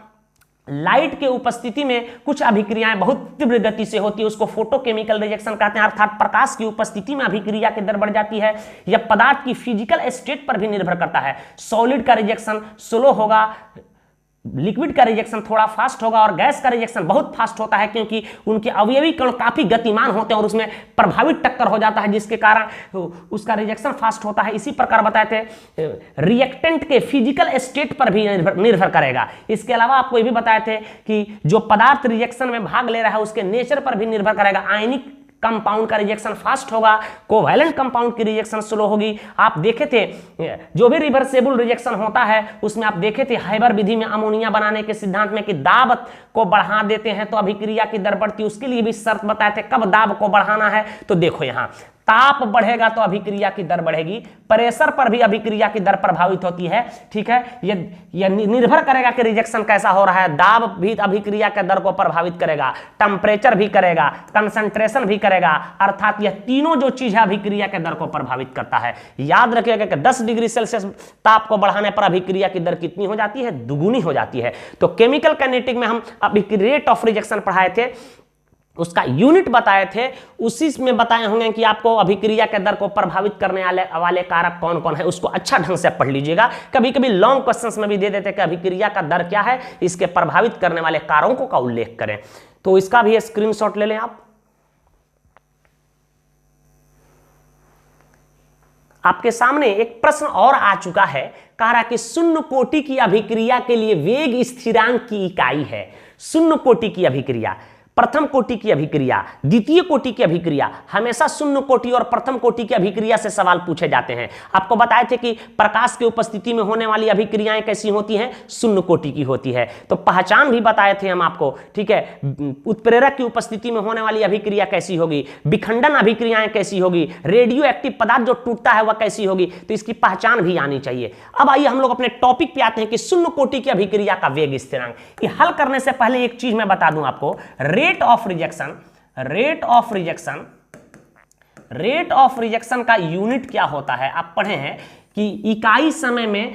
लाइट के उपस्थिति में कुछ अभिक्रियाएं बहुत तीव्र गति से होती है, उसको फोटोकेमिकल रिजेक्शन कहते हैं, अर्थात प्रकाश की उपस्थिति में अभिक्रिया की दर बढ़ जाती है। यह पदार्थ की फिजिकल स्टेट पर भी निर्भर करता है। सॉलिड का रिजेक्शन स्लो होगा, लिक्विड का रिजेक्शन थोड़ा फास्ट होगा और गैस का रिजेक्शन बहुत फास्ट होता है, क्योंकि उनके अवयवी कण काफी गतिमान होते हैं और उसमें प्रभावित टक्कर हो जाता है, जिसके कारण उसका रिजेक्शन फास्ट होता है। इसी प्रकार बताए थे रिएक्टेंट के फिजिकल स्टेट पर भी निर्भर करेगा। इसके अलावा आपको ये भी बताए थे कि जो पदार्थ रिजेक्शन में भाग ले रहा है उसके नेचर पर भी निर्भर करेगा। आयनिक कंपाउंड का रिजेक्शन फास्ट होगा, कोवैलेंट कंपाउंड की रिजेक्शन स्लो होगी। आप देखे थे जो भी रिवर्सेबल रिजेक्शन होता है उसमें आप देखे थे हाइबर विधि में अमोनिया बनाने के सिद्धांत में कि दाब को बढ़ा देते हैं तो अभिक्रिया की दर बढ़ती है। उसके लिए भी शर्त बताए थे कब दाब को बढ़ाना है। तो देखो यहाँ ताप बढ़ेगा तो अभिक्रिया की दर बढ़ेगी, प्रेशर पर भी अभिक्रिया की दर प्रभावित होती है। ठीक है, ये निर्भर करेगा कि रिजेक्शन कैसा हो रहा है। दाब भी अभिक्रिया के दर को प्रभावित करेगा, टेम्परेचर भी करेगा, कंसंट्रेशन भी करेगा, अर्थात यह तीनों जो चीज है अभिक्रिया के दर को प्रभावित करता है। याद रखिएगा कि 10 डिग्री सेल्सियस ताप को बढ़ाने पर अभिक्रिया की दर कितनी हो जाती है? दुगुनी हो जाती है। तो केमिकल काइनेटिक में हम रेट ऑफ रिजेक्शन पढ़ाए थे, उसका यूनिट बताए थे, उसी में बताए होंगे कि आपको अभिक्रिया के दर को प्रभावित करने वाले कारक कौन कौन है। उसको अच्छा ढंग से पढ़ लीजिएगा। कभी कभी लॉन्ग क्वेश्चंस में भी दे देते कि अभिक्रिया का दर क्या है, इसके प्रभावित करने वाले कारकों का उल्लेख करें। तो इसका भी स्क्रीनशॉट ले लें आप। आपके सामने एक प्रश्न और आ चुका है, कह रहा कि शून्य कोटि की अभिक्रिया के लिए वेग स्थिरांक की इकाई है। शून्य कोटि की अभिक्रिया, प्रथम कोटि की अभिक्रिया, द्वितीय कोटि की अभिक्रिया, हमेशा शून्य कोटि और प्रथम कोटि की अभिक्रिया से सवाल पूछे जाते हैं। आपको बताए थे कि प्रकाश की उपस्थिति में होने वाली अभिक्रियाएं कैसी होती हैं? शून्य कोटि की होती है। तो पहचान भी बताए थे हम आपको। ठीक है, उत्प्रेरक की उपस्थिति में होने वाली अभिक्रिया कैसी होगी, विखंडन अभिक्रियाएं कैसी होगी, रेडियो एक्टिव पदार्थ जो टूटता है वह कैसी होगी, तो इसकी पहचान भी आनी चाहिए। अब आइए हम लोग अपने टॉपिक पे आते हैं कि शून्य कोटि की अभिक्रिया का वेग स्थिरांक। ये हल करने से पहले एक चीज मैं बता दूं आपको, रेट ऑफ रिजेक्शन का यूनिट क्या होता है। आप पढ़े हैं कि इकाई समय में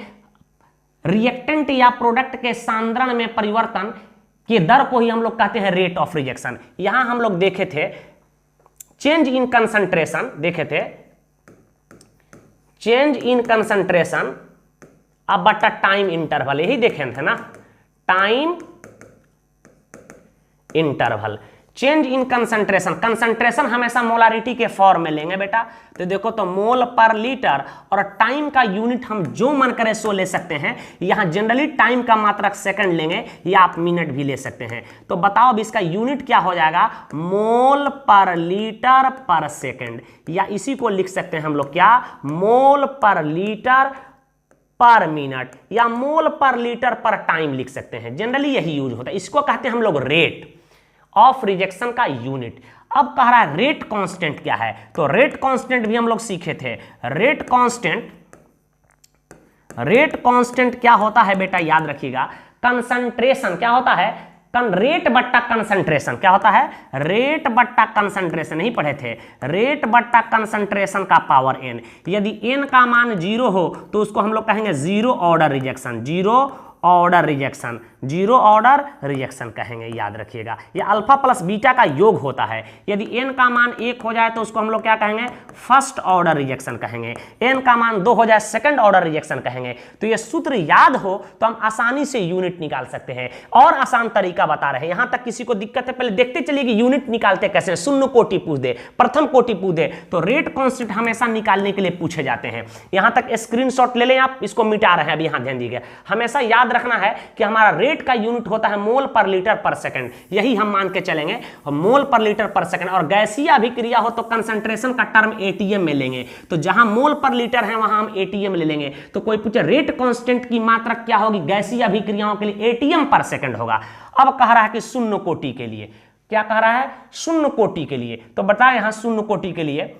रिएक्टेंट या प्रोडक्ट के सांद्रण में परिवर्तन के दर को ही हम लोग कहते हैं रेट ऑफ रिजेक्शन। यहां हम लोग देखे थे चेंज इन कंसंट्रेशन, देखे थे चेंज इन कंसंट्रेशन अब बटा टाइम इंटरवल, यही देखे थे ना, time interval. Change in concentration, concentration हमेशा मोलारिटी के फॉर्म में लेंगे बेटा। तो देखो तो मोल पर लीटर, और टाइम का यूनिट हम जो मन करे सो ले सकते हैं। यहां जनरली टाइम का मात्रक सेकंड लेंगे या आप मिनट भी ले सकते हैं। तो बताओ अब इसका यूनिट क्या हो जाएगा? मोल पर लीटर पर सेकंड, या इसी को लिख सकते हैं हम लोग क्या, मोल पर लीटर पर मिनट या मोल पर लीटर पर टाइम लिख सकते हैं, जनरली यही यूज होता है। इसको कहते हैं हम लोग रेट ऑफ रिजेक्शन का यूनिट। अब कह रहा है रेट कांस्टेंट क्या है, तो रेट कांस्टेंट भी हम लोग सीखे थे। रेट कांस्टेंट क्या होता है बेटा, याद रखिएगा, कंसंट्रेशन क्या होता है, रेट बट्टा कंसंट्रेशन क्या होता है, रेट बट्टा कंसंट्रेशन, नहीं पढ़े थे, रेट बट्टा कंसंट्रेशन का पावर n। यदि n का मान 0 हो तो उसको हम लोग कहेंगे zero order rejection, zero order rejection कहेंगे, याद रखिएगा। ये अल्फा प्लस बीटा का योग होता है। यदि n का मान 1 हो जाए तो उसको हम लोग क्या कहेंगे, फर्स्ट ऑर्डर रिजेक्शन कहेंगे। n का मान 2 हो जाए सेकंड ऑर्डर रिजेक्शन कहेंगे। तो ये सूत्र याद हो तो हम आसानी से यूनिट निकाल सकते हैं। और आसान तरीका बता रहे हैं, यहां तक किसी को दिक्कत है पहले देखते चलिए कि यूनिट निकालते कैसे। शून्य कोटि पूछ दे, प्रथम कोटि पूछ दे, तो रेट कांस्टेंट हमेशा निकालने के लिए पूछे जाते हैं। यहां तक स्क्रीनशॉट ले लें आप, इसको मिटा रहे हैं अभी, यहां ध्यान दीजिए। हमेशा याद रखना है कि हमारा रेट का यूनिट होता है मोल पर लीटर पर सेकंड, यही हम मान के चलेंगे, मोल पर लीटर पर सेकंड। और गैसीय अभिक्रिया हो तो कंसंट्रेशन का टर्म एटीएम में लेंगे, तो जहां मोल पर लीटर है वहां हम एटीएम ले लेंगे। तो कोई पूछे रेट कांस्टेंट की मात्रा क्या होगी, गैसीय अभिक्रियाओं के लिए एटीएम पर सेकंड होगा। अब कह रहा है कि शून्य कोटि के लिए, क्या कह रहा है, शून्य कोटि के लिए, तो बताए यहां शून्य कोटि के लिए,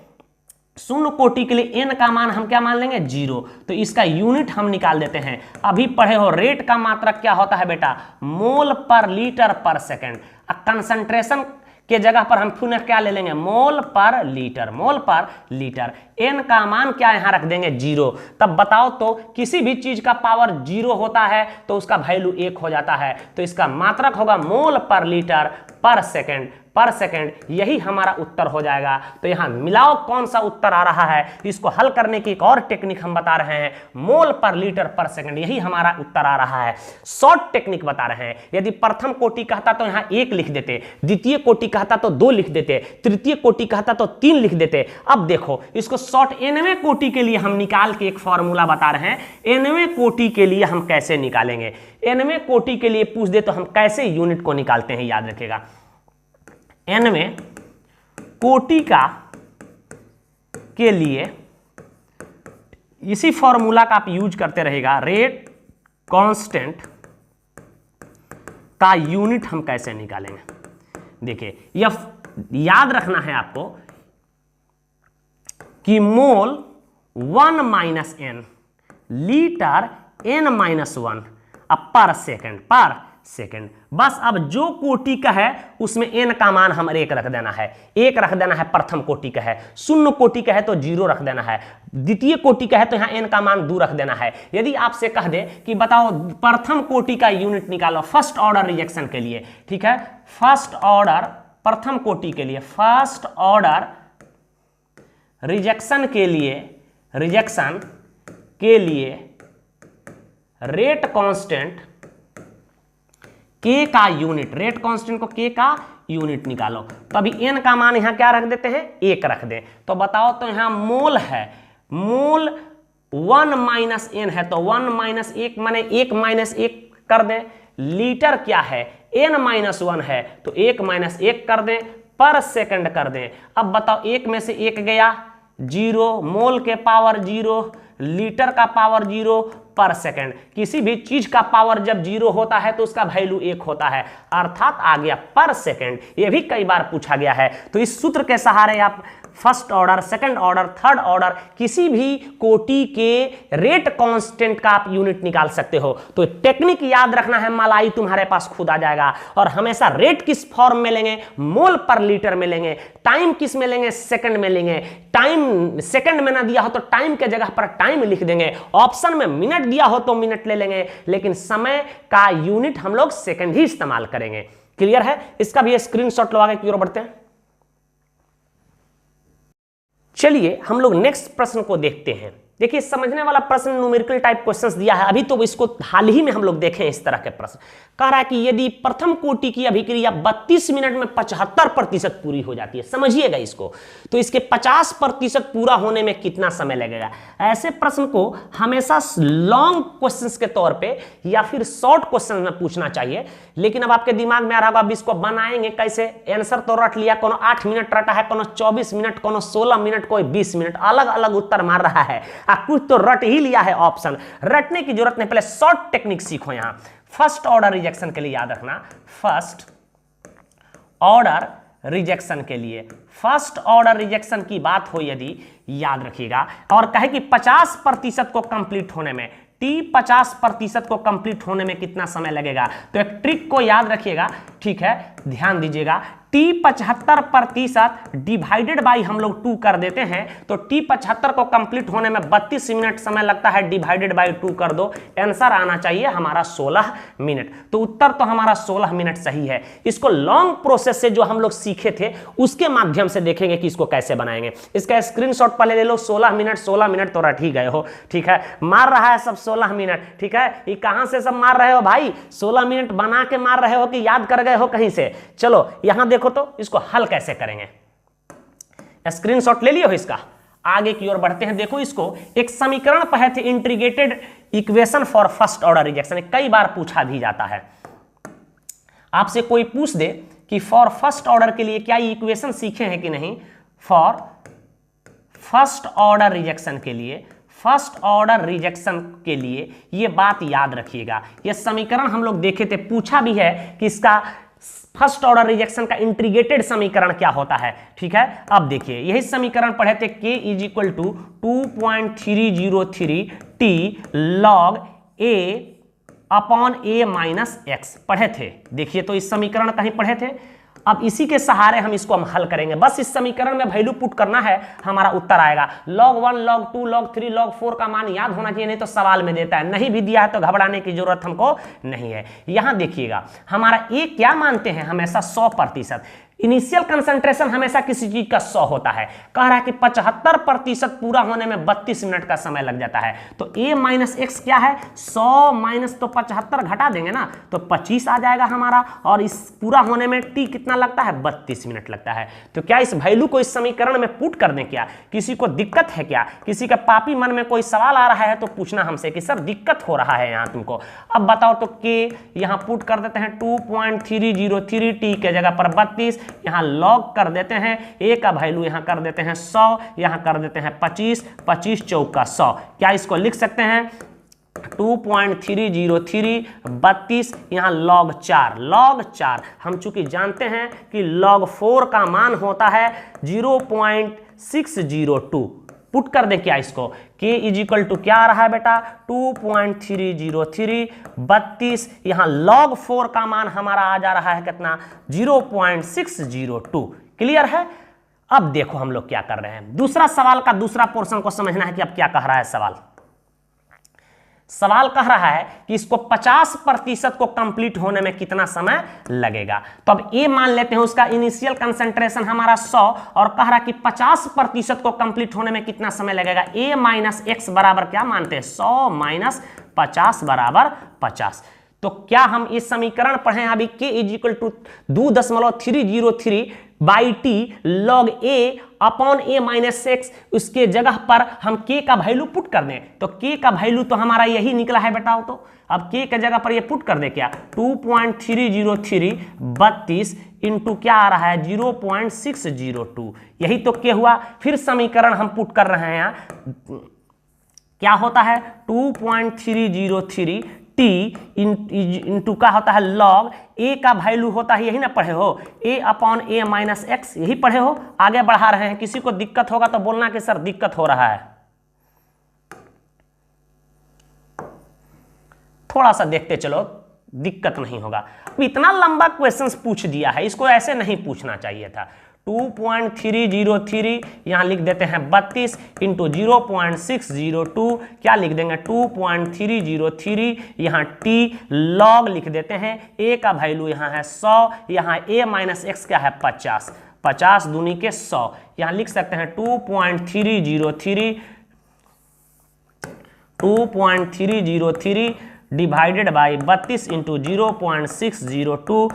शून्य कोटि के लिए n का मान हम क्या मान लेंगे, 0। तो इसका यूनिट हम निकाल देते हैं। अभी पढ़े हो रेट का मात्रक क्या होता है बेटा, मोल पर लीटर पर सेकंड। कंसंट्रेशन के जगह पर हम पुनः क्या ले लेंगे, मोल पर लीटर, मोल पर लीटर। n का मान क्या यहां रख देंगे, 0। तब बताओ तो किसी भी चीज का पावर 0 होता है तो उसका वैल्यू 1 हो जाता है। तो इसका मात्रक होगा मोल पर लीटर पर सेकंड, पर सेकंड, यही हमारा उत्तर हो जाएगा। तो यहां मिलाओ कौन सा उत्तर आ रहा है, इसको हल करने की एक और टेक्निक हम बता रहे हैं, मोल पर लीटर पर सेकंड, यही हमारा उत्तर आ रहा है। शॉर्ट टेक्निक बता रहे हैं। यदि प्रथम कोटि कहता तो यहां 1 लिख देते, द्वितीय कोटि कहता तो 2 लिख देते, तृतीय कोटि कहता तो 3 लिख देते। अब देखो इसको शॉर्ट nवें कोटि के लिए हम निकाल के एक फॉर्मूला बता रहे हैं। nवें कोटि के लिए हम कैसे निकालेंगे, nवें कोटि के लिए पूछ दे तो हम कैसे यूनिट को निकालते हैं, याद रखिएगा। nवें कोटि का के लिए इसी फॉर्मूला का आप यूज करते रहेगा। रेट कांस्टेंट का यूनिट हम कैसे निकालेंगे, देखिए यह याद रखना है आपको कि मोल 1 माइनस n लीटर n-1 पर सेकंड। बस अब जो कोटि का है उसमें n का मान हम 1 रख देना है, 1 रख देना है। प्रथम कोटि का है, शून्य कोटि का है तो 0 रख देना है, द्वितीय कोटि का है तो यहाँ n का मान 2 रख देना है। यदि आपसे कह दे कि बताओ प्रथम कोटि का यूनिट निकालो फर्स्ट ऑर्डर रिजेक्शन के लिए, ठीक है, फर्स्ट ऑर्डर प्रथम कोटि के लिए, फर्स्ट ऑर्डर रिजेक्शन के लिए रेट कांस्टेंट k का यूनिट, रेट कांस्टेंट को k का यूनिट निकालो। तो अभी n का मान यहां क्या रख देते हैं, 1 रख दें। तो बताओ तो यहां मोल है, मोल 1 माइनस n है, तो 1 माइनस 1 माने 1 माइनस 1 कर दें। लीटर क्या है, n-1 है, तो 1 माइनस 1 कर दें, पर सेकंड कर दें। अब बताओ 1 में से 1 गया 0, मोल के पावर 0, लीटर का पावर 0 पर सेकंड। किसी भी चीज का पावर जब 0 होता है तो उसका वैल्यू 1 होता है, अर्थात आ गया पर सेकंड। यह भी कई बार पूछा गया है। तो इस सूत्र के सहारे आप first order, second order, third order किसी भी कोटि के रेट कांस्टेंट का आप यूनिट निकाल सकते हो। तो टेक्निक याद रखना है, मलाई तुम्हारे पास खुद आ जाएगा। और हमेशा रेट किस फॉर्म में लेंगे, मोल पर लीटर में लेंगे। टाइम किस में लेंगे, सेकंड में लेंगे। टाइम सेकंड में ना दिया हो तो टाइम के जगह पर टाइम लिख देंगे। ऑप्शन में मिनट दिया हो तो मिनट ले लेंगे, लेकिन समय का यूनिट हम लोग सेकंड ही इस्तेमाल करेंगे। क्लियर है? इसका भी स्क्रीनशॉट लो, आगे की ओर बढ़ते हैं। चलिए हम लोग नेक्स्ट प्रश्न को देखते हैं। देखिए समझने वाला प्रश्न, न्यूमेरिकल टाइप क्वेश्चंस दिया है। अभी तो इसको हाल ही में हम लोग देखें इस तरह के प्रश्न। कह रहा है कि यदि प्रथम कोटि की अभिक्रिया 32 मिनट में 75% पूरी हो जाती है, समझिएगा इसको, तो इसके 50% पूरा होने में कितना समय लगेगा। ऐसे प्रश्न को हमेशा लॉन्ग क्वेश्चंस के तौर पे या फिर शॉर्ट क्वेश्चन में पूछना चाहिए। लेकिन अब आपके दिमाग में आ रहा होगा अब इसको बनाएंगे कैसे। आंसर तो रट लिया, कोनो 8 मिनट रटा है, कोनो 24 मिनट, कोनो 16 मिनट, कोई 20 मिनट, अलग अलग उत्तर मार रहा है। कुछ तो रट ही लिया है ऑप्शन, रटने की जरूरत नहीं, पहले शॉर्ट टेक्निक सीखो। यहां फर्स्ट ऑर्डर रिजेक्शन के लिए याद रखना, फर्स्ट ऑर्डर रिजेक्शन के लिए, फर्स्ट ऑर्डर रिजेक्शन की बात हो यदि, याद रखिएगा, और कहे कि 50% को कंप्लीट होने में, टी 50% को कंप्लीट होने में कितना समय लगेगा। तो एक ट्रिक को याद रखिएगा, ठीक है, ध्यान दीजिएगा। टी 75% डिवाइडेड बाई हम लोग 2 कर देते हैं, तो टी 75 को कंप्लीट होने में 32 मिनट समय लगता है, डिवाइडेड बाई 2 कर दो, आंसर आना चाहिए हमारा 16 मिनट। तो उत्तर तो हमारा 16 मिनट सही है। इसको लॉन्ग प्रोसेस से जो हम लोग सीखे थे उसके माध्यम से देखेंगे कि इसको कैसे बनाएंगे। इसका स्क्रीनशॉट पहले ले लो, 16 मिनट तो रट ही गए हो, ठीक है, मार रहा है सब 16 मिनट, ठीक है, ये कहां से सब मार रहे हो भाई, 16 मिनट बना के मार रहे हो कि याद कर गए हो कहीं से। चलो यहां देखो तो इसको हल कैसे करेंगे, स्क्रीनशॉट ले लियो इसका, आगे की ओर बढ़ते हैं। देखो इसको एक समीकरण पढ़े थे, integrated equation for first order rejection, कई बार पूछा भी जाता है। आपसे कोई पूछ दे कि फॉर फर्स्ट ऑर्डर के लिए क्या ये इक्वेशन सीखे हैं कि नहीं, फॉर फर्स्ट ऑर्डर रिजेक्शन के लिए, फर्स्ट ऑर्डर रिजेक्शन के लिए ये बात याद रखिएगा। ये समीकरण हम लोग देखे थे, पूछा भी है कि इसका फर्स्ट ऑर्डर रिजेक्शन का इंटीग्रेटेड समीकरण क्या होता है, ठीक है। अब देखिए यही समीकरण पढ़े थे, k is equal to 2.303 t log a upon a minus x पढ़े थे। देखिए तो इस समीकरण कहीं पढ़े थे, अब इसी के सहारे हम इसको हल करेंगे। बस इस समीकरण में वैल्यू पुट करना है, हमारा उत्तर आएगा। log 1 log 2 log 3 log 4 का मान याद होना चाहिए, नहीं तो सवाल में देता है, नहीं भी दिया है तो घबराने की जरूरत हमको नहीं है। यहां देखिएगा हमारा ए क्या मानते हैं, हमेशा 100%। इनिशियल कंसंट्रेशन हमेशा किसी चीज का 100 होता है, कह रहा है कि 75% पूरा होने में 32 मिनट का समय लग जाता है। तो a माइनस एक्स क्या है, 100 माइनस तो 75 घटा देंगे ना, तो 25 आ जाएगा हमारा, और इस पूरा होने में t कितना लगता है, 32 मिनट लगता है। तो क्या इस वैल्यू को इस समीकरण में पुट कर दें क्या, किसी को दिक्कत है क्या, किसी का पापी मन में कोई सवाल आ रहा है तो पूछना हमसे कि सर दिक्कत हो रहा है यहाँ तुमको। अब बताओ तो k यहाँ पुट कर देते हैं 2.303 t के जगह पर 32, यहां लॉग कर देते हैं, a का वैल्यू यहां कर देते हैं 100, यहां कर देते हैं 25, 25 चौका 100, क्या इसको लिख सकते हैं 2.303 32, यहां log 4 हम चूंकि जानते हैं कि log 4 का मान होता है 0.602, पुट कर दे क्या इसको, k इज इक्वल टू क्या आ रहा है बेटा 2.303 32, यहां log 4 का मान हमारा आ जा रहा है कितना 0.602। क्लियर है। अब देखो हम लोग क्या कर रहे हैं, दूसरा सवाल का दूसरा पोर्शन को समझना है कि अब क्या कह रहा है सवाल कह रहा है कि इसको 50% को कंप्लीट होने में कितना समय लगेगा। तो अब ए मान लेते हैं, उसका इनिशियल कंसंट्रेशन हमारा 100 और कह रहा है कि 50% को कंप्लीट होने में कितना समय लगेगा। ए माइनस एक्स बराबर क्या मानते हैं, 100 माइनस 50 बराबर 50। तो क्या हम इस समीकरण पढ़े अभी, k is equal to 2.303 by t log a upon a minus x, उसके जगह पर हम k का वैल्यू पुट कर दें, तो k का वैल्यू तो हमारा यही निकला है बेटाओ। तो अब k के जगह पर ये पुट कर दे क्या 2.303 32 इंटू क्या आ रहा है 0.602, यही तो k हुआ। फिर समीकरण हम पुट कर रहे हैं, क्या होता है 2.303 t इंटू का होता है log a का वैल्यू होता है, यही ना पढ़े हो, a upon a minus x, यही पढ़े हो। आगे बढ़ा रहे हैं, किसी को दिक्कत होगा तो बोलना कि सर दिक्कत हो रहा है। थोड़ा सा देखते चलो, दिक्कत नहीं होगा। अब इतना लंबा क्वेश्चंस पूछ दिया है, इसको ऐसे नहीं पूछना चाहिए था। 2.303 यहां लिख देते हैं 32 इंटू 0.602, क्या लिख देंगे 2.303, यहां t log लिख देते हैं, a का वैल्यू यहां है 100, यहां a माइनस एक्स क्या है 50, 50 दूनी के 100, यहां लिख सकते हैं 2.303 divided by 32 into 0.602,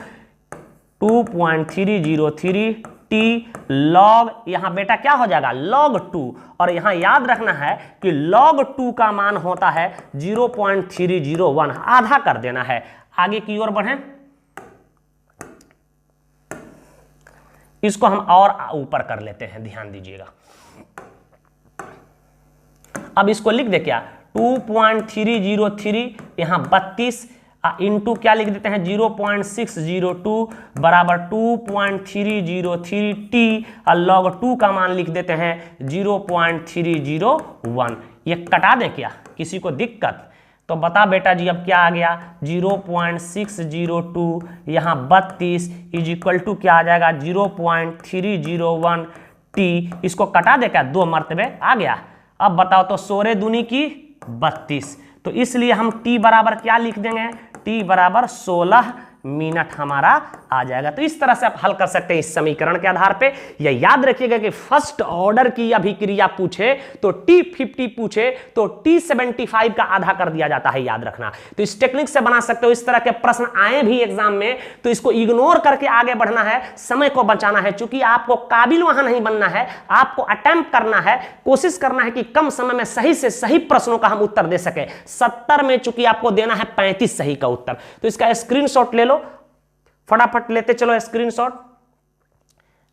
2.303 t log, यहां बेटा क्या हो जाएगा log 2, और यहां याद रखना है कि log 2 का मान होता है 0.301, आधा कर देना है। आगे की ओर बढ़ें, इसको हम और ऊपर कर लेते हैं, ध्यान दीजिएगा। अब इसको लिख दे क्या, 2.303 यहाँ 32 इंटू क्या लिख देते हैं 0.602 बराबर 2.303 टी और log 2 का मान लिख देते हैं 0.301। ये कटा दे क्या, किसी को दिक्कत? तो बता बेटा जी अब क्या आ गया 0.602 यहाँ 32 इज इक्वल टू क्या आ जाएगा 0.301 टी। इसको कटा दे क्या, 2 मर्तबे आ गया। अब बताओ तो 16 दूनी की 32, तो इसलिए हम टी बराबर क्या लिख देंगे, टी बराबर 16 मिनट हमारा आ जाएगा। तो इस तरह से आप हल कर सकते हैं इस समीकरण के आधार पे। यह याद रखिएगा कि फर्स्ट ऑर्डर की अभिक्रिया पूछे तो T50 पूछे तो T75 का आधा कर दिया जाता है, याद रखना। तो इस टेक्निक से बना सकते हो। इस तरह के प्रश्न आए भी एग्जाम में तो इसको इग्नोर करके आगे बढ़ना है, समय को बचाना है। चूंकि आपको काबिल वहां नहीं बनना है, आपको अटेम्प्ट करना है, कोशिश करना है कि कम समय में सही से सही प्रश्नों का हम उत्तर दे सके। 70 में चूंकि आपको देना है 35 सही का उत्तर। तो इसका स्क्रीनशॉट ले लो, फटाफट लेते चलो स्क्रीनशॉट,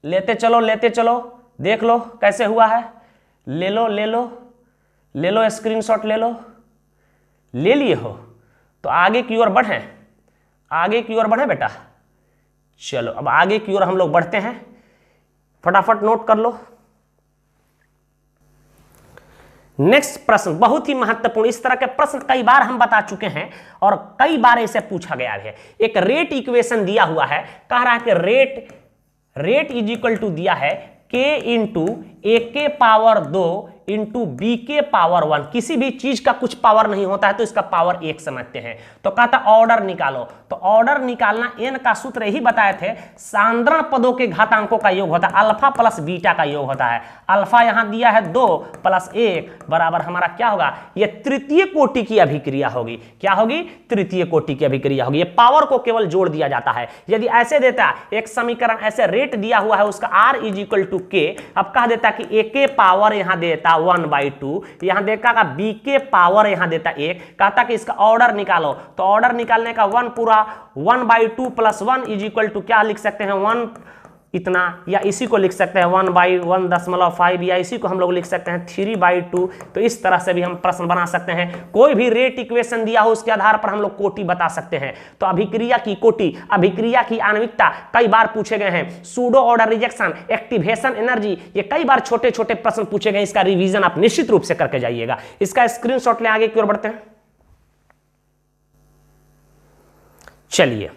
लेते चलो देख लो कैसे हुआ है। ले लो स्क्रीनशॉट ले लो। ले लिए हो तो आगे की ओर बढ़े, बेटा। चलो अब आगे की ओर हम लोग बढ़ते हैं, फटाफट नोट कर लो। नेक्स्ट प्रश्न बहुत ही महत्वपूर्ण। इस तरह के प्रश्न कई बार हम बता चुके हैं और कई बार इसे पूछा गया है। एक रेट इक्वेशन दिया हुआ है, कह रहा है कि रेट इज इक्वल टू दिया है k इंटू ए के पावर 2 इंटू बी के पावर 1। किसी भी चीज का कुछ पावर नहीं होता है तो इसका पावर 1 समझते हैं। तो कहता ऑर्डर निकालो, तो ऑर्डर निकालना n का सूत्र यही बताए थे, साधारण पदों के घातांकों का योग होता है, अल्फा प्लस बीटा का योग होता है। अल्फा यहां दिया है 2 प्लस 1 बराबर हमारा क्या होगा, यह तृतीय कोटि की अभिक्रिया होगी। क्या होगी, तृतीय कोटि की अभिक्रिया होगी। ये पावर को केवल जोड़ दिया जाता है। यदि ऐसे देता एक समीकरण, ऐसे रेट दिया हुआ है उसका r इज इक्वल टू के, अब कह देता कि a के पावर यहां देता 1/2, यहां देखा का b के पावर यहां देता 1, कहता कि इसका ऑर्डर निकालो। तो ऑर्डर निकालने का 1 पूरा 1/2 प्लस 1 इज इक्वल टू क्या लिख सकते हैं 1 इतना, या इसी को लिख सकते हैं 1/1.5, या इसी को हम लोग लिख सकते हैं 3/2। तो इस तरह से भी हम प्रश्न बना सकते हैं। कोई भी रेट इक्वेशन दिया हो उसके आधार पर हम लोग कोटि बता सकते हैं। तो अभिक्रिया की कोटि, अभिक्रिया की आणविकता कई बार पूछे गए हैं। Pseudo order rejection, activation energy, ये कई बार छोटे छोटे प्रश्न पूछे गए। इसका रिवीजन आप निश्चित रूप से करके जाइएगा। इसका स्क्रीनशॉट ले आगे की ओर बढ़ते हैं। चलिए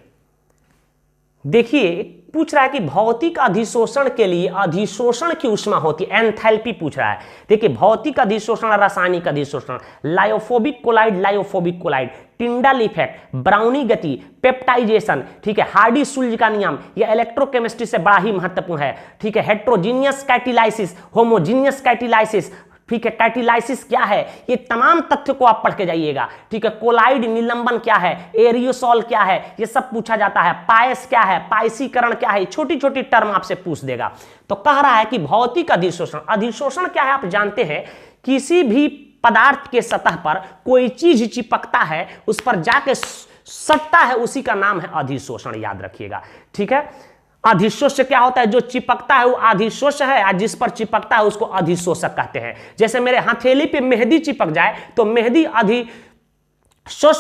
देखिए, पूछ रहा है कि भौतिक अधिशोषण के लिए अधिशोषण की ऊष्मा होती है, एंथैल्पी पूछ रहा है। देखिए भौतिक अधिशोषण, रासायनिक अधिशोषण, lyophobic colloid, Tyndall effect, Brownian गति, पेप्टाइजेशन, ठीक है, हार्डी सुल्ज का नियम, यह इलेक्ट्रोकेमिस्ट्री से बड़ा ही महत्वपूर्ण है। ठीक है, हेट्रोजीनियस कैटालाइसिस, होमोजीनियस कैटालाइसिस, ठीक है, कैटालाइसिस क्या है, ये तमाम तथ्य को आप पढ़ के जाइएगा। ठीक है, कोलाइड निलंबन क्या है, एरियोसोल क्या है, ये सब पूछा जाता है। पायस क्या है, पायसीकरण क्या है, छोटी छोटी टर्म आपसे पूछ देगा। तो कह रहा है कि भौतिक अधिशोषण, अधिशोषण क्या है आप जानते हैं, किसी भी पदार्थ के सतह पर कोई चीज चिपकता है, उस पर जाके सटता है, उसी का नाम है अधिशोषण, याद रखिएगा। ठीक है, अधिशोष्य क्या होता है, जो चिपकता है वो अधिशोष्य है, और जिस पर चिपकता है उसको अधिशोषक कहते हैं। जैसे मेरे हथेली पे मेहंदी चिपक जाए तो मेहंदी अधिशोष्य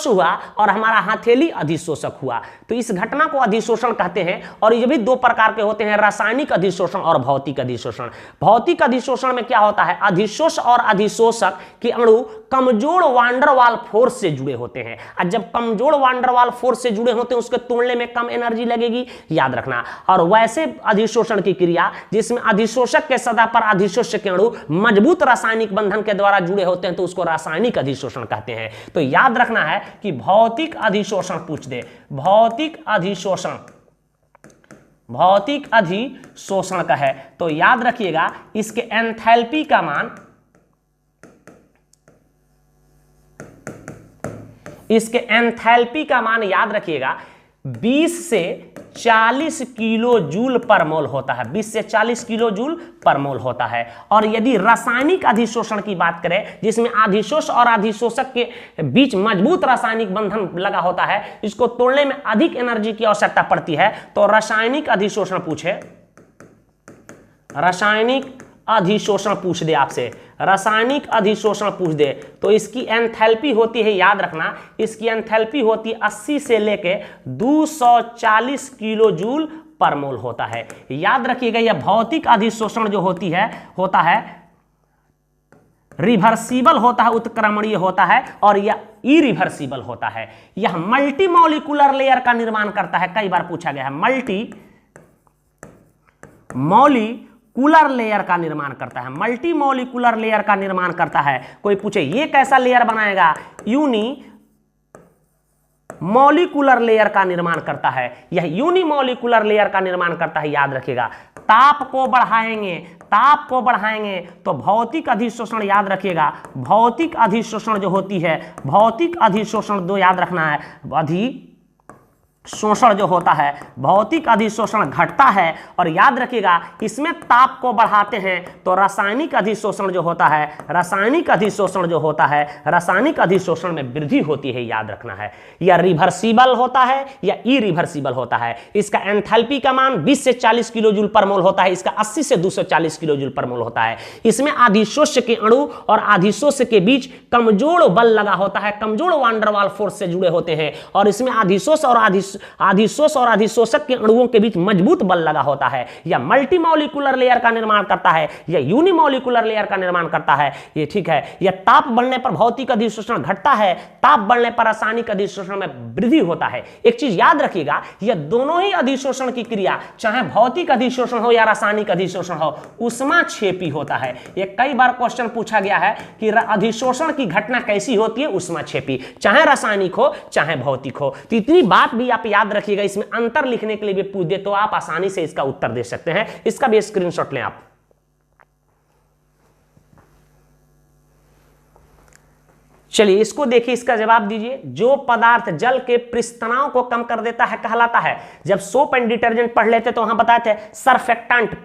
हुआ और हमारा हथेली अधिशोषक हुआ। तो इस घटना को अधिशोषण कहते हैं। और ये भी 2 प्रकार के होते हैं, रासायनिक अधिशोषण और भौतिक अधिशोषण। भौतिक अधिशोषण में क्या होता है, अधिशोष और अधिशोषक के अणु कमजोर वांडरवाल फोर्स से जुड़े होते हैं, और जब कमजोर वांडरवाल फोर्स से जुड़े होते हैं उसके तोड़ने में कम एनर्जी लगेगी, याद रखना। और वैसे अधिशोषण की क्रिया जिसमें अधिशोषक के सतह पर अधिशोष्य के अणु मजबूत रासायनिक बंधन के द्वारा जुड़े होते हैं तो उसको रासायनिक अधिशोषण कहते हैं। तो याद रखना है कि भौतिक अधिशोषण पूछ दे, भौतिक अधिशोषण का है तो याद रखिएगा इसके एंथैल्पी का मान, इसके एंथैल्पी का मान याद रखिएगा 20 से 40 किलो जूल पर मोल होता है, 20 से 40 किलो जूल पर मोल होता है। और यदि रासायनिक अधिशोषण की बात करें जिसमें अधिशोष और अधिशोषक के बीच मजबूत रासायनिक बंधन लगा होता है, इसको तोड़ने में अधिक एनर्जी की आवश्यकता पड़ती है, तो रासायनिक अधिशोषण पूछे, रासायनिक अधिशोषण पूछ दे आपसे, रासायनिक अधिशोषण पूछ दे, तो इसकी एंथैल्पी होती है, याद रखना, इसकी एंथैल्पी होती है 80 से लेके 240 किलो जूल पर मोल होता है। याद रखिएगा, यह भौतिक अधिशोषण जो होता है रिवर्सिबल होता है, उत्क्रमणीय होता है, और यह इरिवर्सिबल होता है। यह मल्टी मॉलिक्यूलर लेयर का निर्माण करता है, कई बार पूछा गया है, मल्टी मॉलिक्यूलर लेयर का निर्माण करता है, मल्टी मॉलिक्यूलर लेयर का निर्माण करता है। कोई पूछे ये कैसा लेयर बनाएगा, यूनी मॉलिक्यूलर लेयर का निर्माण करता है, यह यूनिमॉलिक्यूलर लेयर का निर्माण करता है। याद रखिएगा, ताप को बढ़ाएंगे तो भौतिक अधिशोषण, याद रखिएगा, भौतिक अधिशोषण जो होती है, भौतिक अधिशोषण दो याद रखना है, शोषण जो होता है, भौतिक अधिशोषण घटता है। और याद रखिएगा, इसमें ताप को बढ़ाते हैं तो रासायनिक अधिशोषण जो होता है, रासायनिक अधिशोषण में वृद्धि होती है। याद रखना है, यह रिवर्सिबल होता है या इरिवर्सिबल होता है। इसका एंथैल्पी का मान 20 से 40 किलो जूल पर मोल होता है, इसका 80 से 240 किलो जूल पर मोल होता है। इसमें अधिशोष्य के अणु और अधिशोष्य के बीच कमजोर बल लगा होता है, कमजोर वांडरवाल फोर्स से जुड़े होते हैं, और इसमें अधिशोष और अधिशोषक के अणुओं के बीच मजबूत बल लगा होता है। यह मल्टी मॉलिक्यूलर लेयर का निर्माण करता है, यह यूनिमॉलिक्यूलर लेयर का निर्माण करता है। ये ठीक है, यह ताप बढ़ने पर भौतिक अधिशोषण घटता है, ताप बढ़ने पर रासायनिक अधिशोषण में वृद्धि होता है। एक चीज याद रखिएगा, यह दोनों ही अधिशोषण की क्रिया, चाहे भौतिक अधिशोषण हो या रासायनिक अधिशोषण हो, ऊष्माक्षेपी होता है। यह कई बार क्वेश्चन पूछा गया है कि अधिशोषण की घटना कैसी होती है, ऊष्माक्षेपी, चाहे रासायनिक हो चाहे भौतिक हो। तो इतनी बात भी आप याद रखिएगा, इसमें अंतर लिखने के लिए भी पूछ दे तो आप आसानी से इसका उत्तर दे सकते हैं। इसका भी स्क्रीनशॉट लें आप। चलिए इसको देखिए, इसका जवाब दीजिए। जो पदार्थ जल के पृष्ठ तनाव को कम कर देता है कहलाता है। जब सोप एंड डिटर्जेंट पढ़ लेते तो वहां बताए थे सरफेक्टेंट,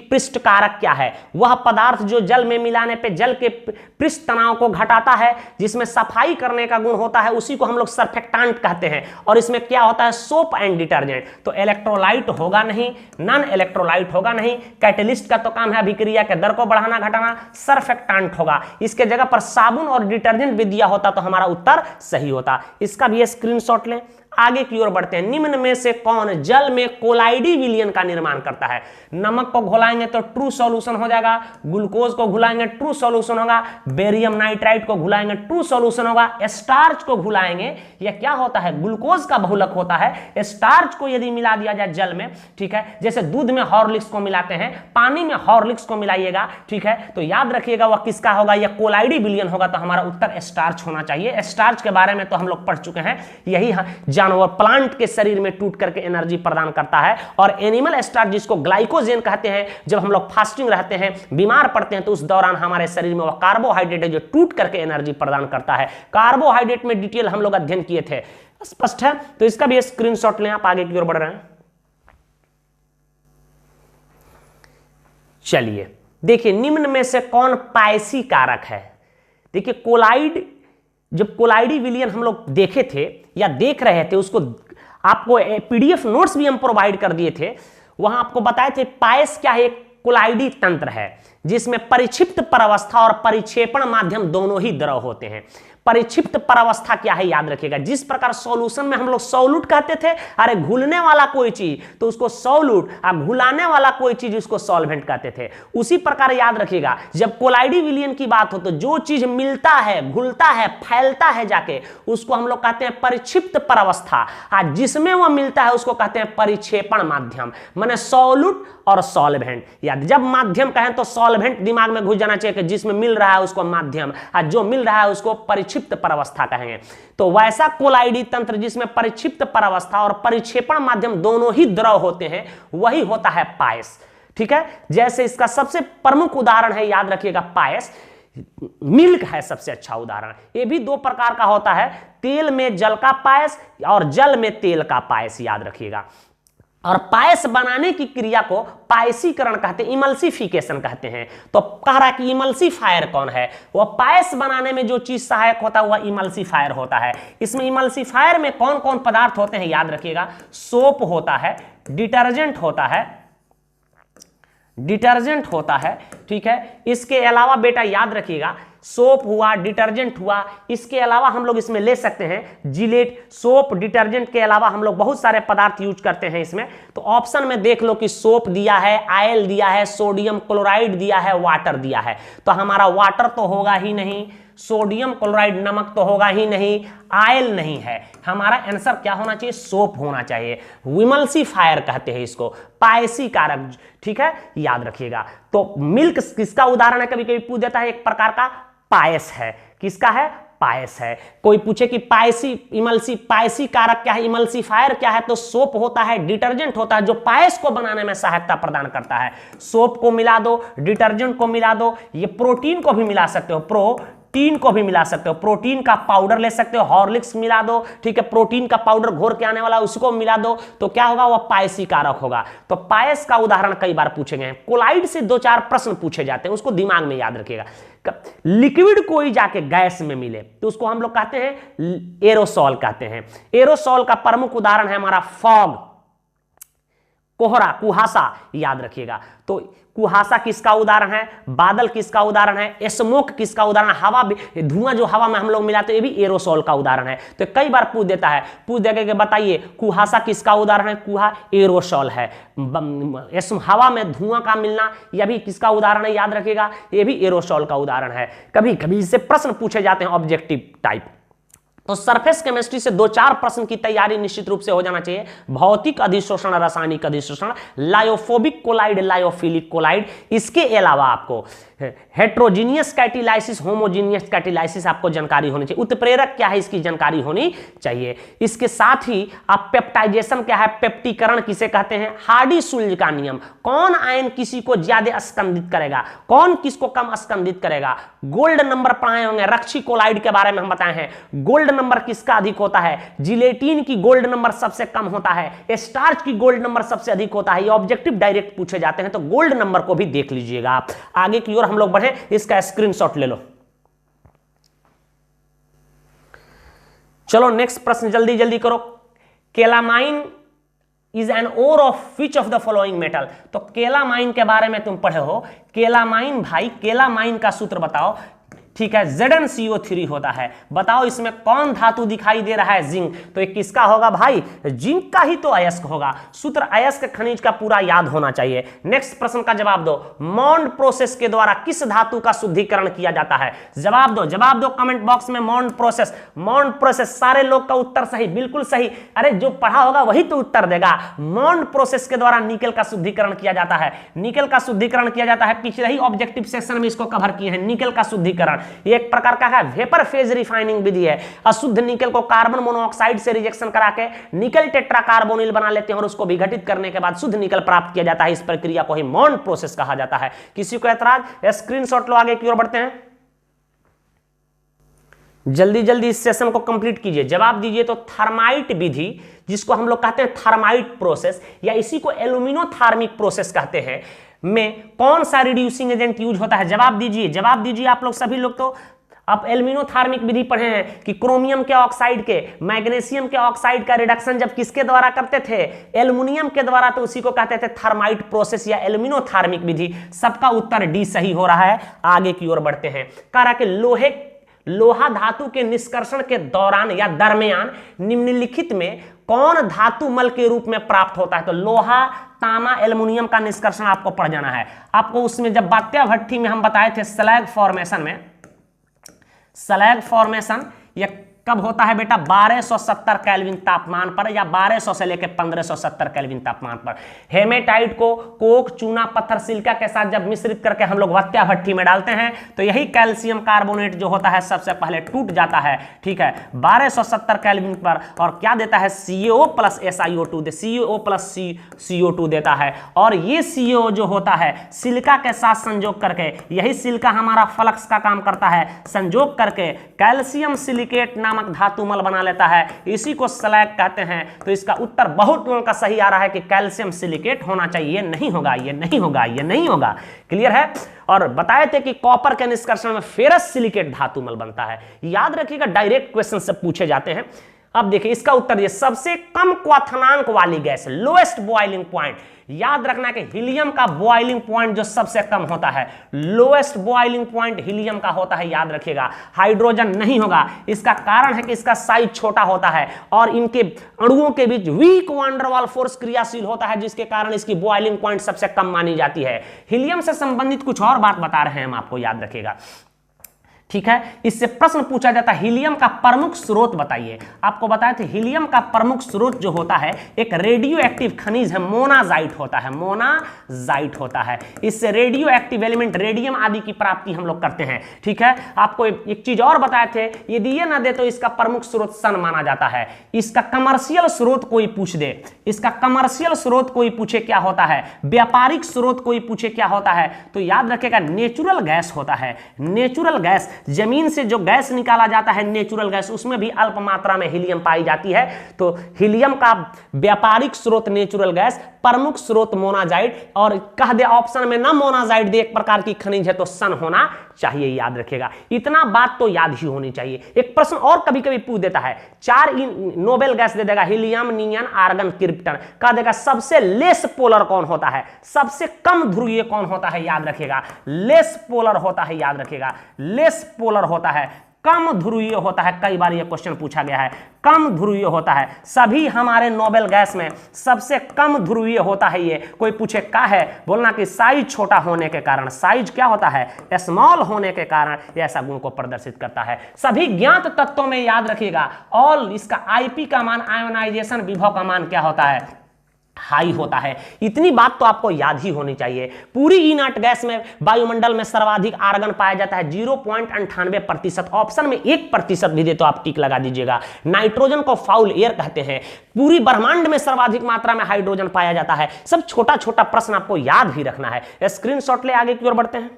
पृष्ठ कारक क्या है, वह पदार्थ जो जल में मिलाने पे जल के पृष्ठ तनाव को घटाता है, जिसमें सफाई करने का गुण होता है, उसी को हम लोग सरफेक्टेंट कहते हैं। और इसमें क्या होता है, सोप एंड डिटर्जेंट, तो इलेक्ट्रोलाइट होगा नहीं, नॉन इलेक्ट्रोलाइट होगा नहीं, कैटेलिस्ट का तो काम है अभिक्रिया के दर को बढ़ाना घटाना, सरफेक्टेंट होगा। इसके जगह पर साबुन और डिटर्जेंट दिया होता तो हमारा उत्तर सही होता। इसका भी स्क्रीनशॉट लें। आगे की ओर बढ़ते हैं। निम्न में से कौन जल में कोलाइडी विलयन का निर्माण करता है? नमक को घुलाएंगे तो ट्रू सॉल्यूशन हो जाएगा, ग्लूकोज को घुलाएंगे ट्रू सॉल्यूशन होगा, बेरियम नाइट्राइड को घुलाएंगे ट्रू सॉल्यूशन होगा, स्टार्च को घुलाएंगे, यह क्या होता है, ग्लूकोज का बहुलक होता है। स्टार्च को यदि मिला दिया जाए जल में, ठीक है, जैसे दूध में हॉर्लिक्स को मिलाते हैं, पानी में हॉर्लिक्स को मिलाइएगा, ठीक है, तो याद रखिएगा वह किसका होगा, यह कोलाइडी विलयन होगा। तो हमारा उत्तर स्टार्च होना चाहिए। स्टार्च के बारे में तो हम लोग पढ़ चुके हैं, यही जानवर प्लांट के शरीर में टूट करके एनर्जी प्रदान करता है। और एनिमल स्टार्च जिसको ग्लाइकोजेन कहते हैं, जब हम लोग फास्टिंग रहते हैं, बीमार पड़ते हैं, तो उस दौरान हमारे शरीर में वह कार्बोहाइड्रेट है जो टूट करके एनर्जी प्रदान करता है। कार्बोहाइड्रेट में डिटेल हम लोग अध्ययन किए थे, स्पष्ट है। तो इसका भी स्क्रीनशॉट लें आप, आगे की ओर बढ़ रहे हैं। चलिए देखिए, निम्न में से कौन पायसी कारक है? देखिए कोलाइड, जब कोलाइडी विलयन हम लोग देखे थे या देख रहे थे, उसको आपको पीडीएफ नोट्स भी हम प्रोवाइड कर दिए थे, वहां आपको बताए थे पायस क्या है, एक कोलाइडी तंत्र है जिसमें परिक्षिप्त परावस्था और परिक्षेपण माध्यम दोनों ही द्रव होते हैं। परिक्षिप्त परावस्था क्या है, याद रखिएगा, जिस प्रकार सॉल्यूशन में हम लोग सॉल्यूट कहते थे, अरे घुलने वाला कोई चीज तो उसको सॉल्यूट, और घुलाने वाला कोई चीज उसको सॉल्वेंट कहते थे। उसी प्रकार याद रखिएगा, जब कोलाइडी विलयन की बात हो तो जो चीज मिलता है, घुलता है, फैलता है जाके, उसको हम लोग कहते हैं परिक्षिप्त परावस्था, और जिसमें वह मिलता है उसको कहते हैं परिक्षेपण माध्यम, माने सॉल्यूट और सॉल्वेंट। याद, जब माध्यम कहें तो सॉल्वेंट दिमाग में घुस जाना चाहिए कि जिसमें मिल रहा है उसको माध्यम, और जो मिल रहा है उसको परिक्षिप्त परावस्था कहेंगे। तो वैसा कोलाइडी तंत्र जिसमें परिक्षिप्त परावस्था और परिक्षेपण माध्यम दोनों ही द्रव होते हैं, वही होता है पायस। ठीक है, जैसे इसका सबसे प्रमुख उदाहरण है, याद रखिएगा, पायस, मिल्क है सबसे अच्छा उदाहरण। ये भी दो प्रकार का होता है, तेल में जल का पायस और जल में तेल का पायस, याद रखिएगा। और पायस बनाने की क्रिया को पायसीकरण कहते हैं, इमल्सिफिकेशन कहते हैं। तो कह रहा है कि इमल्सिफायर कौन है, वह पायस बनाने में जो चीज सहायक होता है वह इमल्सिफायर होता है। इसमें इमल्सिफायर में कौन कौन पदार्थ होते हैं, याद रखिएगा, सोप होता है, डिटर्जेंट होता है, डिटर्जेंट होता है, ठीक है। इसके अलावा बेटा याद रखिएगा सोप हुआ, डिटर्जेंट हुआ, इसके अलावा हम लोग इसमें ले सकते हैं जिलेट। सोप डिटर्जेंट के अलावा हम लोग बहुत सारे पदार्थ यूज करते हैं इसमें। तो ऑप्शन में देख लो कि सोप दिया है, ऑयल दिया है, सोडियम क्लोराइड दिया है, वाटर दिया है। तो हमारा वाटर तो होगा ही नहीं, सोडियम क्लोराइड नमक तो होगा ही नहीं, ऑयल नहीं है। हमारा आंसर क्या होना चाहिए? सोप होना चाहिए। विमल्सिफायर कहते हैं इसको, पायसी कारक, ठीक है, याद रखिएगा। तो मिल्क किसका उदाहरण है? कभी कभी पूछ देता है, एक प्रकार का पायस है। किसका है? पायस है। कोई पूछे कि पायसी कारक क्या है, इमल्सिफायर क्या है, तो सोप होता है, डिटर्जेंट होता है जो पायस को बनाने में सहायता प्रदान करता है। सोप को मिला दो, डिटर्जेंट को मिला दो, ये प्रोटीन को भी मिला सकते हो, प्रोटीन को भी मिला सकते हो, प्रोटीन का पाउडर ले सकते हो, हॉर्लिक्स मिला दो, ठीक है, प्रोटीन का पाउडर घोर के आने वाला उसको मिला दो, तो क्या होगा? वह पायसी कारक होगा। तो पायस का उदाहरण कई बार पूछे गए हैं। कोलाइड से 2-4 प्रश्न पूछे जाते हैं, उसको दिमाग में याद रखिएगा। लिक्विड कोई जाके गैस में मिले तो उसको हम लोग कहते हैं एरोसॉल कहते हैं। एरोसॉल का प्रमुख उदाहरण है हमारा फॉग, कोहरा, कुहासा, याद रखिएगा। तो कुहासा किसका उदाहरण है? बादल किसका उदाहरण है? स्मोक किसका उदाहरण है? हवा, धुआं जो हवा में हम लोग मिलाते हैं ये भी एरोसॉल का उदाहरण है। तो कई बार पूछ देता है, पूछ देगा कि बताइए कुहासा किसका उदाहरण है? कुहा एरोसॉल है। हवा में धुआं का मिलना यह भी किसका उदाहरण है? याद रखिएगा, ये भी एरोसॉल का उदाहरण है। कभी कभी इससे प्रश्न पूछे जाते हैं ऑब्जेक्टिव टाइप। तो सरफेस केमिस्ट्री से 2-4 प्रश्न की तैयारी निश्चित रूप से हो जाना चाहिए। भौतिक अधिशोषण, रासायनिक अधिशोषण, लायोफोबिक कोलाइड, लायोफिलिक कोलाइड, इसके अलावा आपको हेट्रोजीनियस कैटालाइसिस, होमोजीनियस कैटालाइसिस आपको जानकारी होनी चाहिए। उत्प्रेरक क्या है इसकी जानकारी होनी चाहिए। इसके साथ ही आप पेप्टाइजेशन क्या है, पेप्टीकरण किसे कहते हैं, हार्डी-सुल्ज का नियम, कौन आयन किसी को ज्यादा स्कंदित करेगा, कौन किसको कम स्कंदित करेगा। गोल्ड नंबर पढ़ाए होंगे, रक्षी कोलाइड के बारे में हम बताए हैं। गोल्ड नंबर किसका अधिक होता है? जिलेटिन की गोल्ड नंबर सबसे कम होता है, स्टार्च की गोल्ड नंबर सबसे अधिक होता है। ये ऑब्जेक्टिव डायरेक्ट पूछे जाते हैं, तो गोल्ड नंबर को भी देख लीजिएगा आप। आगे की ओर हम लोग बढ़े, इसका स्क्रीनशॉट ले लो। चलो नेक्स्ट प्रश्न जल्दी जल्दी करो। Calamine is an ore of which of the following metal. तो केलामाइन के बारे में तुम पढ़े हो। केलामाइन भाई, केलामाइन का सूत्र बताओ, ठीक है, ZnCO3 होता है। बताओ इसमें कौन धातु दिखाई दे रहा है? जिंक। तो ये किसका होगा भाई? जिंक का ही तो अयस्क होगा। सूत्र अयस्क खनिज का पूरा याद होना चाहिए। नेक्स्ट प्रश्न का जवाब दो। मॉन्ड प्रोसेस के द्वारा किस धातु का शुद्धिकरण किया जाता है? जवाब दो, जवाब दो कमेंट बॉक्स में। मॉन्ड प्रोसेस, मॉन्ड प्रोसेस, सारे लोग का उत्तर सही, बिल्कुल सही। अरे जो पढ़ा होगा वही तो उत्तर देगा। मॉन्ड प्रोसेस के द्वारा निकेल का शुद्धिकरण किया जाता है। निकेल का शुद्धिकरण किया जाता है, पिछले ही ऑब्जेक्टिव सेक्शन में इसको कवर किए हैं। निकेल का शुद्धिकरण ये एक प्रकार का है वेपर फेज रिफाइनिंग विधि है। अशुद्ध निकेल को कार्बन मोनोऑक्साइड से रिजेक्शन करा के निकेल टेट्राकार्बोनिल बना लेते हैं और उसको विघटित करने के बाद शुद्ध निकेल प्राप्त किया जाता है। इस प्रक्रिया को ही मॉन्ड प्रोसेस कहा जाता है। किसी को ऐतराज? स्क्रीनशॉट लो, आगे की ओर बढ़ते हैं। जल्दी जल्दी इस सेशन को कंप्लीट कीजिए, जवाब दीजिए। तो थर्माइट विधि, जिसको हम लोग कहते हैं थर्माइट प्रोसेस या इसी को एल्यूमिनोथर्मिक प्रोसेस कहते हैं, में कौन सा रिड्यूसिंग एजेंट यूज होता है? जवाब दीजिए, जवाब दीजिए आप लोग सभी लोग। तो आप एल्यूमिनोथर्मिक विधि पढ़े हैं कि क्रोमियम के ऑक्साइड के मैग्नीशियम के ऑक्साइड का रिडक्शन जब किसके द्वारा करते थे? एल्युमिनियम के द्वारा। तो उसी को कहते थे थर्माइट प्रोसेस या एल्यूमिनोथर्मिक विधि। सबका उत्तर डी सही हो रहा है। आगे की ओर बढ़ते हैं। कह रहा कि लोहा धातु के निष्कर्षण के दौरान या दरमियान निम्नलिखित में कौन धातु मल के रूप में प्राप्त होता है? तो लोहा, तांबा, एल्युमिनियम का निष्कर्षण आपको पढ़ जाना है। आपको उसमें जब बात्या भट्ठी में हम बताए थे स्लैग फॉर्मेशन में, स्लैग फॉर्मेशन ये कब होता है बेटा? 1270 केल्विन तापमान पर या 1200 से लेकर 1570 केल्विन तापमान पर। हेमेटाइट को कोक, चूना, पत्थर, सिलिका के साथ जब मिश्रित करके हम लोग वत्या भट्ठी में डालते हैं तो यही कैल्शियम कार्बोनेट जो होता है सबसे पहले टूट जाता है, ठीक है, 1270 केल्विन पर। और क्या देता है? CO plus SiO2, CO plus CO2 देता है। और ये CO जो होता है सिलिका के साथ संयोग करके, यही सिलिका हमारा फ्लक्स का काम करता है, संयोग करके कैल्शियम सिलिकेट नामक धातुमल बना लेता है। इसी को स्लैग कहते हैं। तो इसका उत्तर बहुत लोगों का सही आ रहा है कि कैल्शियम सिलिकेट होना चाहिए। ये नहीं होगा, ये नहीं होगा, ये नहीं होगा। क्लियर है? और बताए थे कि कॉपर के निष्कर्षण में फेरस सिलिकेट धातुमल बनता है। याद रखिएगा, डायरेक्ट क्वेश्चन से पूछे जाते हैं। अब देखिए इसका उत्तर दिए, सबसे कम क्वथनांक वाली गैस, लोएस्ट बॉइलिंग पॉइंट। याद रखना कि हीलियम का बॉइलिंग पॉइंट जो सबसे कम होता है, लोएस्ट बॉइलिंग पॉइंट हीलियम का होता है, याद रखिएगा। हाइड्रोजन नहीं होगा, इसका कारण है कि इसका साइज छोटा होता है और इनके अणुओं के बीच वीक वान डेर वाल फोर्स क्रियाशील होता है, जिसके कारण इसकी बॉइलिंग पॉइंट सबसे कम मानी जाती है। हीलियम से संबंधित कुछ और बात बता रहे हैं हम आपको, याद रखिएगा, ठीक है। इससे प्रश्न पूछा जाता है हीलियम का प्रमुख स्रोत बताइए। आपको बताए थे हीलियम का प्रमुख स्रोत जो होता है एक रेडियो एक्टिव खनिज है, मोनाजाइट होता है, मोनाजाइट होता है। इससे रेडियो एक्टिव एलिमेंट रेडियम आदि की प्राप्ति हम लोग करते हैं, ठीक है। आपको एक चीज और बताए थे, यदि ये ना दे तो इसका प्रमुख स्रोत सन माना जाता है। इसका कमर्शियल स्रोत कोई पूछ दे, इसका कमर्शियल स्रोत कोई पूछे क्या होता है, व्यापारिक स्रोत कोई पूछे क्या होता है, तो याद रखेगा नेचुरल गैस होता है। नेचुरल गैस, जमीन से जो गैस निकाला जाता है नेचुरल गैस, उसमें भी अल्प मात्रा में हीलियम पाई जाती है। तो हीलियम का व्यापारिक स्रोत नेचुरल गैस, प्रमुख स्रोत मोनाजाइट, और कह दे ऑप्शन में ना मोनाजाइट दे एक प्रकार की खनिज है तो सन होना चाहिए, याद रखेगा। इतना बात तो याद ही होनी चाहिए। एक प्रश्न और कभी कभी पूछ देता है, 4 नोबेल गैस दे देगा, हीलियम, नियन, आर्गन, क्रिप्टन, कह देगा सबसे लेस पोलर कौन होता है, सबसे कम ध्रुवीय कौन होता है, याद रखेगा, लेस पोलर होता है, याद रखेगा, लेस पोलर होता है, कम ध्रुवीय होता है। कई बार यह क्वेश्चन पूछा गया है, कम ध्रुवीय होता है। सभी हमारे नोबेल गैस में सबसे कम ध्रुवीय होता है ये। कोई पूछे क्या है, बोलना कि साइज छोटा होने के कारण, साइज क्या होता है, स्मॉल होने के कारण ये ऐसा गुण को प्रदर्शित करता है। सभी ज्ञात तत्वों में याद रखिएगा ऑल, इसका आईपी का मान, आयोनाइजेशन विभव का मान क्या होता है, हाई होता है। इतनी बात तो आपको याद ही होनी चाहिए। पूरी इनर्ट गैस में वायुमंडल में सर्वाधिक आर्गन पाया जाता है 0.98%। ऑप्शन में 1% भी दे तो आप टिक लगा दीजिएगा। नाइट्रोजन को फाउल एयर कहते हैं। पूरी ब्रह्मांड में सर्वाधिक मात्रा में हाइड्रोजन पाया जाता है। सब छोटा छोटा प्रश्न आपको याद भी रखना है। स्क्रीनशॉट ले आगे की ओर बढ़ते हैं।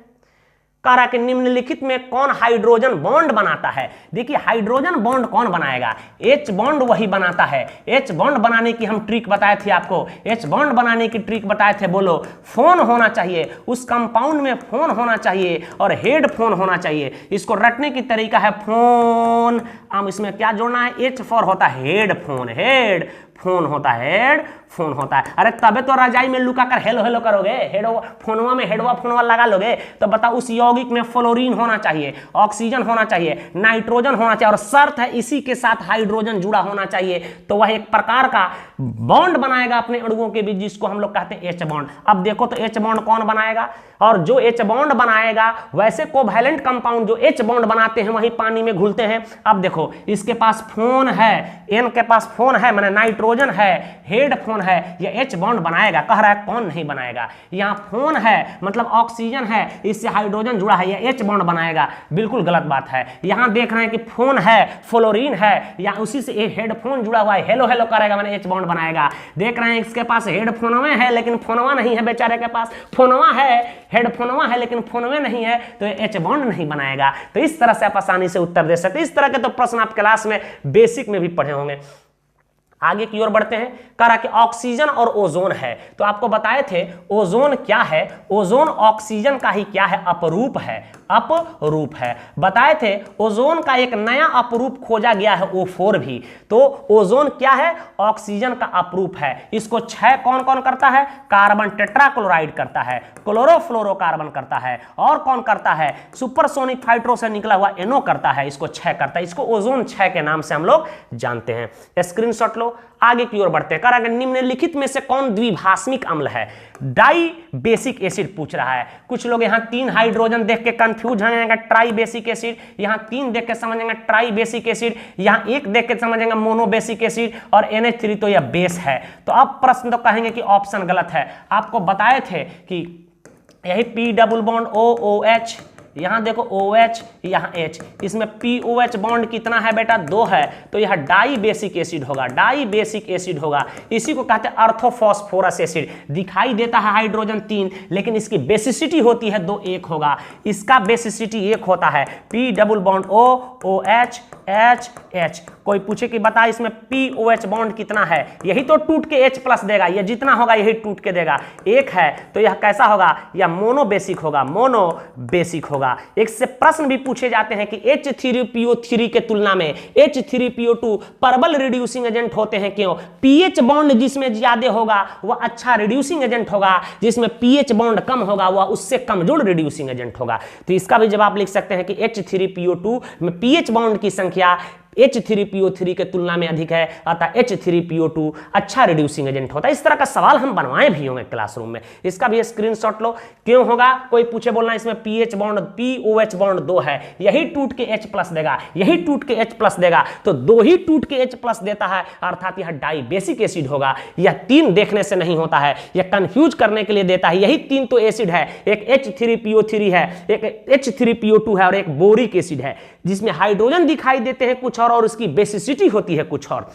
कह रहा कि निम्नलिखित में कौन हाइड्रोजन बॉन्ड बनाता है। देखिए हाइड्रोजन बॉन्ड कौन बनाएगा, एच बॉन्ड वही बनाता है। एच बॉन्ड बनाने की हम ट्रिक बताए थे आपको, एच बॉन्ड बनाने की ट्रिक बताए थे। बोलो, फोन होना चाहिए, उस कंपाउंड में फोन होना चाहिए और हेड फोन होना चाहिए। इसको रटने की तरीका है फोन, हम इसमें क्या जोड़ना है, एच फॉर होता है हेड फोन, हेड फोन होता है, हेड फोन होता है। अरे तबे तो रजाई में लुका कर हेलो हेलो करोगे, हेड फोनवा में हेडवा फोनवा लगा लोगे। तो बताओ उस यौगिक में फ्लोरीन होना चाहिए, ऑक्सीजन होना चाहिए, नाइट्रोजन होना चाहिए और शर्त है इसी के साथ हाइड्रोजन जुड़ा होना चाहिए। तो वह एक प्रकार का बॉन्ड बनाएगा अपने अणुओं के बीच, जिसको हम लोग कहते हैं एच बॉन्ड। अब देखो तो एच बॉन्ड कौन बनाएगा, और जो एच बॉन्ड बनाएगा वैसे कोवैलेंट कंपाउंड जो एच बॉन्ड बनाते हैं वही पानी में घुलते हैं। अब देखो इसके पास फोन है, एन के पास फोन है, माने नाइट्रोजन है, हेड फोन है, ये एच बॉन्ड बनाएगा। कह रहा है कौन नहीं बनाएगा, यहाँ फोन है मतलब ऑक्सीजन है, इससे हाइड्रोजन जुड़ा है, ये एच बॉन्ड बनाएगा। बिल्कुल गलत बात है। यहाँ देख रहे हैं कि फोन है, फ्लोरीन है, या उसी से एक हेडफोन जुड़ा हुआ है, हेलो हेलो करेगा मैंने एच बॉन्ड बनाएगा। देख रहे हैं इसके पास हेडफोनवा है लेकिन फोनवा नहीं है, बेचारे के पास फोनवा है, हेडफोनवा है लेकिन फोनवे नहीं है, तो एच बॉन्ड नहीं बनाएगा। तो इस तरह से आप आसानी से उत्तर दे सकते हैं। इस तरह के तो प्रश्न आप क्लास में बेसिक में भी पढ़े होंगे। आगे की ओर बढ़ते हैं। कह रहा कि ऑक्सीजन और ओजोन है, तो आपको बताए थे ओजोन क्या है, ओजोन ऑक्सीजन का ही क्या है, अपरूप है, अपरूप है। बताए थे ओजोन का एक नया अपरूप खोजा गया है, O4 भी। तो ओजोन क्या है, ऑक्सीजन का अपरूप है। इसको क्षय कौन कौन करता है, कार्बन टेट्राक्लोराइड करता है, क्लोरोफ्लोरोकार्बन करता है, और कौन करता है, सुपरसोनिक हाइड्रो से निकला हुआ NO करता है, इसको क्षय करता है। इसको ओजोन क्षय के नाम से हम लोग जानते हैं। स्क्रीनशॉट लो, आगे की ओर बढ़ते हैं। कह रहा है निम्नलिखित में से कौन द्विभाषिक अम्ल है, डाई बेसिक एसिड पूछ रहा है। कुछ लोग यहाँ 3 हाइड्रोजन देख के कंफ्यूज हो जाएंगे, ट्राई बेसिक एसिड, यहाँ 3 देख के समझेंगे ट्राई बेसिक एसिड, यहाँ 1 देख के समझेंगे मोनो बेसिक एसिड, और NH3 तो यह बेस है। तो अब प्रश्न तो कहेंगे कि ऑप्शन गलत है। आपको बताए थे कि यही P डबल बॉन्ड OOH, यहाँ देखो OH, यहाँ H, इसमें POH बॉन्ड कितना है बेटा, 2 है, तो यह डाई बेसिक एसिड होगा, डाई बेसिक एसिड होगा। इसी को कहते हैं अर्थोफॉस्फोरस एसिड। दिखाई देता है हाइड्रोजन 3, लेकिन इसकी बेसिसिटी होती है 2, 1 होगा। इसका बेसिसिटी 1 होता है, P double bond OOH H। कोई पूछे कि बता इसमें POH बॉन्ड कितना है, यही तो टूट के H प्लस देगा, ये जितना होगा यही टूट के देगा। 1 है तो यह कैसा होगा, यह मोनो बेसिक होगा, मोनो बेसिक होगा। होगा। एक से प्रश्न भी पूछे जाते हैं कि H3PO3 के तुलना में H3PO2 प्रबल रिड्यूसिंग एजेंट होते हैं, क्यों? पीएच बॉन्ड जिसमें ज्यादा होगा वह अच्छा रिड्यूसिंग एजेंट होगा, जिसमें पीएच बॉन्ड कम होगा वह उससे कमजोर रिड्यूसिंग एजेंट होगा। तो इसका भी जवाब लिख सकते हैं कि H3PO2 में पीएच बॉन्ड की संख्या H3PO3 के तुलना में अधिक है, अतः H3PO2 अच्छा रिड्यूसिंग एजेंट होता है। इस तरह का सवाल हम बनवाए भी होंगे क्लासरूम में, इसका भी स्क्रीनशॉट लो। क्यों होगा? कोई पूछे बोलना इसमें पीएच बॉन्ड POH बॉन्ड 2 है, यही टूट के H+ देगा, यही टूट के H+ देगा, तो 2 ही टूट के H+ देता है, अर्थात यह डाई बेसिक एसिड होगा। यह 3 देखने से नहीं होता है, यह कंफ्यूज करने के लिए देता है। यही 3 तो एसिड है, एक H3PO3 है, एक H3PO2 है और एक बोरिक एसिड है, जिसमें हाइड्रोजन दिखाई देते हैं कुछ और उसकी बेसिसिटी होती है कुछ और।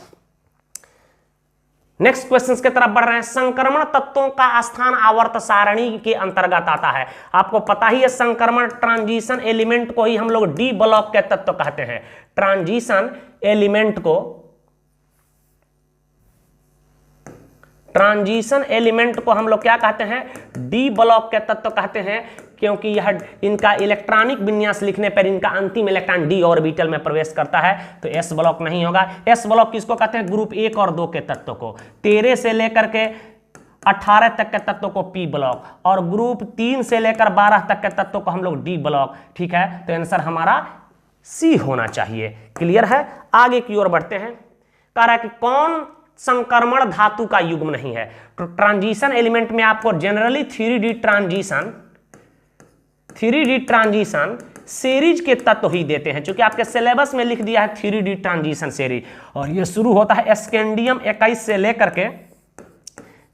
नेक्स्ट क्वेश्चन की तरफ बढ़ रहे हैं। संक्रमण तत्वों का स्थान आवर्त सारणी के अंतर्गत आता है। आपको पता ही है संक्रमण ट्रांजिशन एलिमेंट को ही हम लोग डी ब्लॉक के तत्व कहते हैं। ट्रांजिशन एलिमेंट को हम लोग क्या कहते हैं? डी ब्लॉक के तत्व कहते हैं, क्योंकि यह इनका इलेक्ट्रॉनिक विन्यास लिखने पर इनका अंतिम इलेक्ट्रॉन डी ऑर्बिटल में प्रवेश करता है, तो एस ब्लॉक नहीं होगा। एस ब्लॉक किसको कहते हैं? ग्रुप 1 और 2 के तत्व को। 13 से लेकर के 18 तक के तत्व को पी ब्लॉक, और ग्रुप 3 से लेकर 12 तक के तत्व को हम लोग डी ब्लॉक। ठीक है, तो आंसर हमारा सी होना चाहिए। क्लियर है? आगे की ओर बढ़ते हैं। कह रहा है कि कौन संक्रमण धातु का युग्म नहीं है? तो ट्रांजिशन एलिमेंट में आपको जनरली 3D ट्रांजिशन सीरीज के तत्व ही देते हैं, क्योंकि आपके सिलेबस में लिख दिया है 3D ट्रांजिशन सीरीज, और ये शुरू होता है स्कैंडियम 21 से लेकर के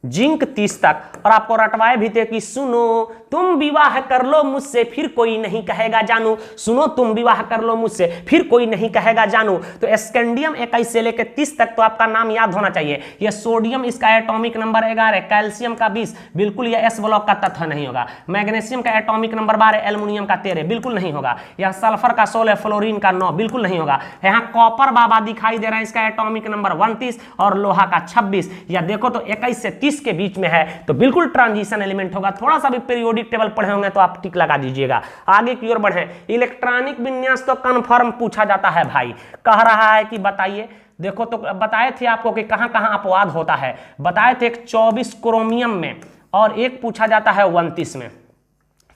जिंक 30 तक। और आपको रटवाए भी थे कि सुनो तुम विवाह कर लो मुझसे फिर कोई नहीं कहेगा जानू, सुनो तुम विवाह कर लो मुझसे फिर कोई नहीं कहेगा जानू। तो स्कैंडियम 21 से लेकर 30 तक तो आपका नाम याद होना चाहिए। यह सोडियम, इसका एटॉमिक नंबर 11, कैल्शियम का 20, बिल्कुल यह एस ब्लॉक का तत्व नहीं होगा। मैग्नीशियम का एटॉमिक नंबर 12, एल्युमिनियम का 13, बिल्कुल नहीं होगा। यह सल्फर का 16, फ्लोरीन का 9, बिल्कुल नहीं होगा। यहाँ कॉपर बाबा दिखाई दे रहा है, इसका एटॉमिक नंबर 29 और लोहा का 26। या देखो तो 21 से 30 के बीच में है, तो बिल्कुल ट्रांजिशन एलिमेंट होगा। थोड़ा सा भी पीरियोडिक टेबल पढ़े होंगे तो आप टिक लगा दीजिएगा। आगे की ओर बढ़े। इलेक्ट्रॉनिक विन्यास तो कंफर्म पूछा जाता है भाई, कह रहा है कि बताइए। देखो तो बताए थे आपको कि कहां कहां अपवाद होता है, बताए थे। एक 24 क्रोमियम में और एक पूछा जाता है 29 में,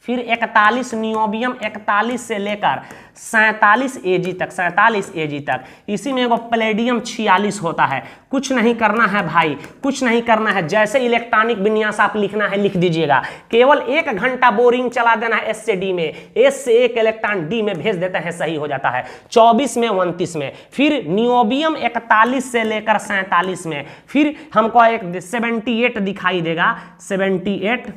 फिर 41 नियोबियम 41 से लेकर 47 AG तक, इसी में एगो प्लेडियम 46 होता है। कुछ नहीं करना है भाई, कुछ नहीं करना है, जैसे इलेक्ट्रॉनिक विन्यास आप लिखना है लिख दीजिएगा। केवल 1 घंटा बोरिंग चला देना है एस से डी में, एस से 1 इलेक्ट्रॉन डी में भेज देते हैं, सही हो जाता है। 24 में 29 में, फिर नियोबियम 41 से लेकर 47 में, फिर हमको एक 78 दिखाई देगा, 78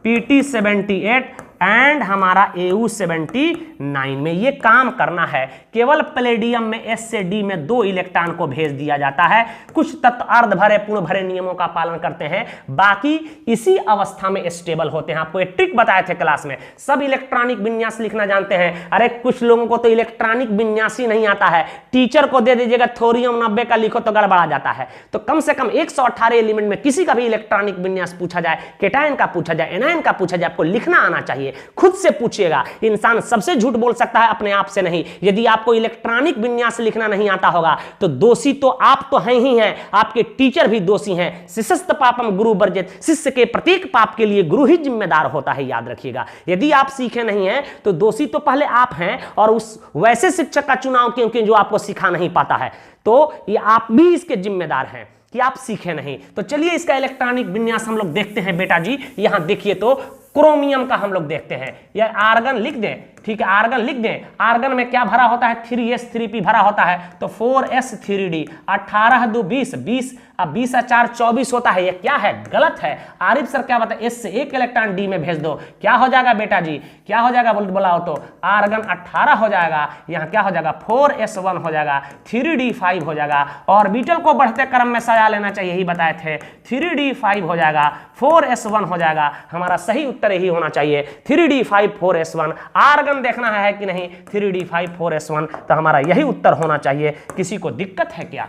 PT 78 एंड हमारा AU 79 में। ये काम करना है। केवल प्लेडियम में एस से डी में 2 इलेक्ट्रॉन को भेज दिया जाता है। कुछ तत्व अर्ध भरे पूर्ण भरे नियमों का पालन करते हैं, बाकी इसी अवस्था में स्टेबल होते हैं। आपको एक ट्रिक बताए थे क्लास में, सब इलेक्ट्रॉनिक विन्यास लिखना जानते हैं। अरे कुछ लोगों को तो इलेक्ट्रॉनिक विन्यास ही नहीं आता है, टीचर को दे दीजिएगा थोरियम 90 का लिखो तो गड़बड़ा जाता है। तो कम से कम 118 एलिमेंट में किसी का भी इलेक्ट्रॉनिक विन्यास पूछा जाए, केटायन का पूछा जाए, एनायन का पूछा जाए, आपको लिखना आना चाहिए। खुद से पूछिएगा। इंसान सबसे झूठ बोल सकता है, अपने आप से नहीं। यदि आपको इलेक्ट्रॉनिक विन्यास लिखना नहीं आता होगा तो दोषी तो आप तो हैं ही हैं, आपके टीचर भी दोषी हैं। शिष्यस्त पापम गुरु वर्जित, शिष्य के प्रत्येक पाप के लिए गुरु ही जिम्मेदार होता है, याद रखिएगा। यदि आप सीखे नहीं हैं तो दोषी तो पहले आप हैं, और उस वैसे शिक्षक का चुनाव क्योंकि जो आपको सिखा नहीं पाता है, तो ये आप भी इसके जिम्मेदार हैं कि आप सीखे नहीं। तो चलिए इसका इलेक्ट्रॉनिक विन्यास हम लोग देखते हैं बेटा जी। यहां देखिए तो क्रोमियम का हम लोग देखते हैं, या आर्गन लिख दें, ठीक है, आर्गन लिख दें। आर्गन में क्या भरा होता है? 3s3p भरा होता है, तो 4s3d, 18 2 20, 20 अब 20 और 4 24 होता है। ये क्या है? गलत है। आरिफ सर क्या बताए? एस से 1 इलेक्ट्रॉन डी में भेज दो, क्या हो जाएगा बेटा जी? क्या हो जाएगा बोलाओ तो? आर्गन 18 हो जाएगा, यहाँ क्या हो जाएगा? 4s1 हो जाएगा, 3d5 हो जाएगा। ऑर्बिटल को बढ़ते क्रम में सजा लेना चाहिए, यही बताए थे। 3d5 हो जाएगा, 4s1 हो जाएगा। हमारा सही उत्तर यही होना चाहिए, 3d5 4s1। आर्गन देखना है कि नहीं? 3d5 4s1, तो हमारा यही उत्तर होना चाहिए। किसी को दिक्कत है क्या?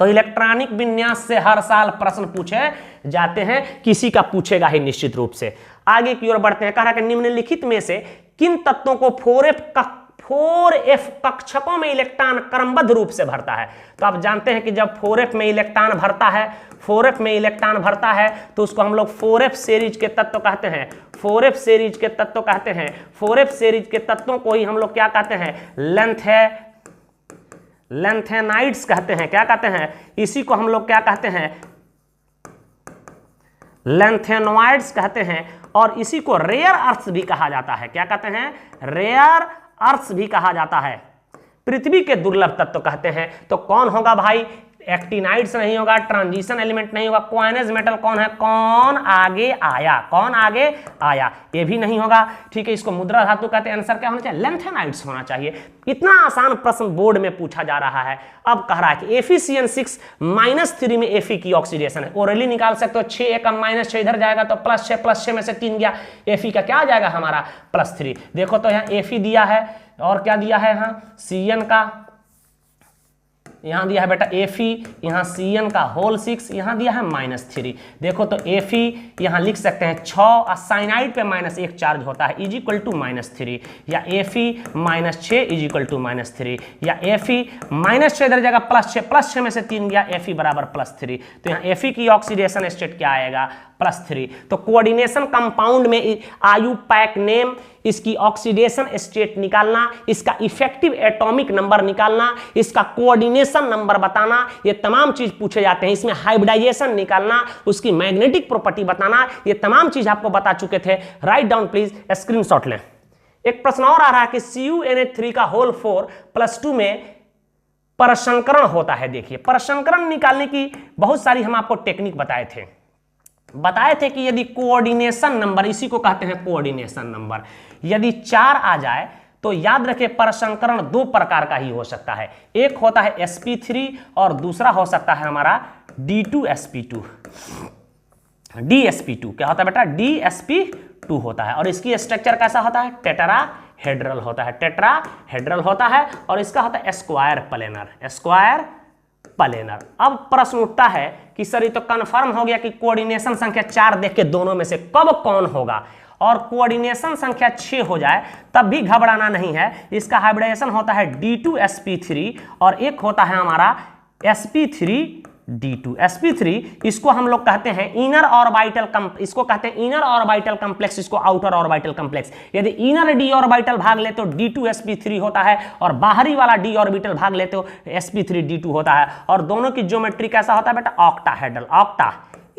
तो इलेक्ट्रॉनिक विन्यास से हर साल प्रश्न पूछे जाते हैं, किसी का पूछेगा ही निश्चित रूप से। आगे की ओर बढ़ते हैं। कह रहा है कि निम्नलिखित में से किन तत्वों को 4f कक्षकों में इलेक्ट्रॉन क्रमबद्ध रूप से भरता है। तो आप जानते हैं कि जब 4f में इलेक्ट्रॉन भरता है, 4f में इलेक्ट्रॉन भरता है तो उसको हम लोग 4f सीरीज के तत्व कहते हैं, 4f सीरीज के तत्व कहते हैं। 4f सीरीज के तत्वों को ही हम लोग क्या कहते हैं, लेंथेनाइड्स कहते हैं। क्या कहते हैं, इसी को हम लोग क्या कहते हैं, लेंथेनॉइड्स कहते हैं। और इसी को रेयर अर्थ्स भी कहा जाता है। क्या कहते हैं, रेयर अर्थ्स भी कहा जाता है, पृथ्वी के दुर्लभ तत्व कहते हैं। तो कौन होगा भाई, एक्टिनाइड्स नहीं होगा, ट्रांजिशन एलिमेंट नहीं होगा, क्वाइनेज मेटल कौन है, कौन आगे आया, कौन आगे आया, ये भी नहीं होगा। ठीक है, इसको मुद्रा धातु कहते हैं। आंसर क्या होना चाहिए, लेंथेनाइड्स होना चाहिए। इतना आसान प्रश्न बोर्ड में पूछा जा रहा है। अब कह रहा है कि Fe -3 में Fe की ऑक्सीडेशन है। ओरली निकाल सकते हो, 6 एकम -6 इधर जाएगा तो +6 में से 3 गया, Fe का क्या आ जाएगा हमारा +3। देखो तो यहाँ Fe दिया है और क्या दिया है, यहाँ Cn का, यहाँ दिया है बेटा Fe, यहाँ Cn का होल 6, यहाँ दिया है -3। देखो तो Fe यहाँ लिख सकते हैं 6 और साइनाइड पे -1 चार्ज होता है इज इक्वल टू -3, या Fe -6 इज इक्वल टू -3, या Fe -6 इधर जाएगा +6 में से 3 गया, Fe बराबर +3। तो यहाँ Fe की ऑक्सीडेशन स्टेट क्या आएगा, +3। तो कोऑर्डिनेशन कंपाउंड में आयुपैक नेम, इसकी ऑक्सीडेशन स्टेट निकालना, इसका इफेक्टिव एटॉमिक नंबर निकालना, इसका कोऑर्डिनेशन नंबर बताना, ये तमाम चीज पूछे जाते हैं। इसमें हाइब्रिडाइजेशन निकालना, उसकी मैग्नेटिक प्रॉपर्टी बताना, ये तमाम चीज आपको बता चुके थे। राइट डाउन प्लीज, स्क्रीनशॉट लें। एक प्रश्न और आ रहा है कि CuNH3 का होल 4 +2 में परसंकरण होता है। देखिए, परसंकरण निकालने की बहुत सारी हम आपको टेक्निक बताए थे कि यदि कोऑर्डिनेशन नंबर, इसी को कहते हैं कोऑर्डिनेशन नंबर, यदि 4 आ जाए तो याद रखें परसंकरण 2 प्रकार का ही हो सकता है। एक होता है sp3 और दूसरा हो सकता है हमारा d2sp2। dsp2 क्या होता है बेटा, dsp2 होता है। और इसकी स्ट्रक्चर कैसा होता है, टेट्राहेड्रल होता है, टेट्राहेड्रल होता है। और इसका होता है स्क्वायर प्लेनर। अब प्रश्न उठता है कि सर ये तो कंफर्म हो गया कि कोऑर्डिनेशन संख्या 4 देख के दोनों में से कब कौन होगा, और कोऑर्डिनेशन संख्या 6 हो जाए तब भी घबराना नहीं है। इसका हाइब्रिडाइजेशन होता है D2sp3 और एक होता है हमारा sp3d2। sp3 इसको हम लोग कहते हैं इनर ऑर्बिटल इसको कहते हैं इनर ऑर्बिटल कॉम्प्लेक्स, इसको आउटर ऑर्बिटल कॉम्प्लेक्स। यदि इनर d ऑर्बिटल भाग ले तो D2sp3 होता है, और बाहरी वाला d ऑर्बिटल भाग ले तो sp3d2 होता है। और दोनों की ज्योमेट्री कैसा होता है बेटा, ऑक्टाहेड्रल,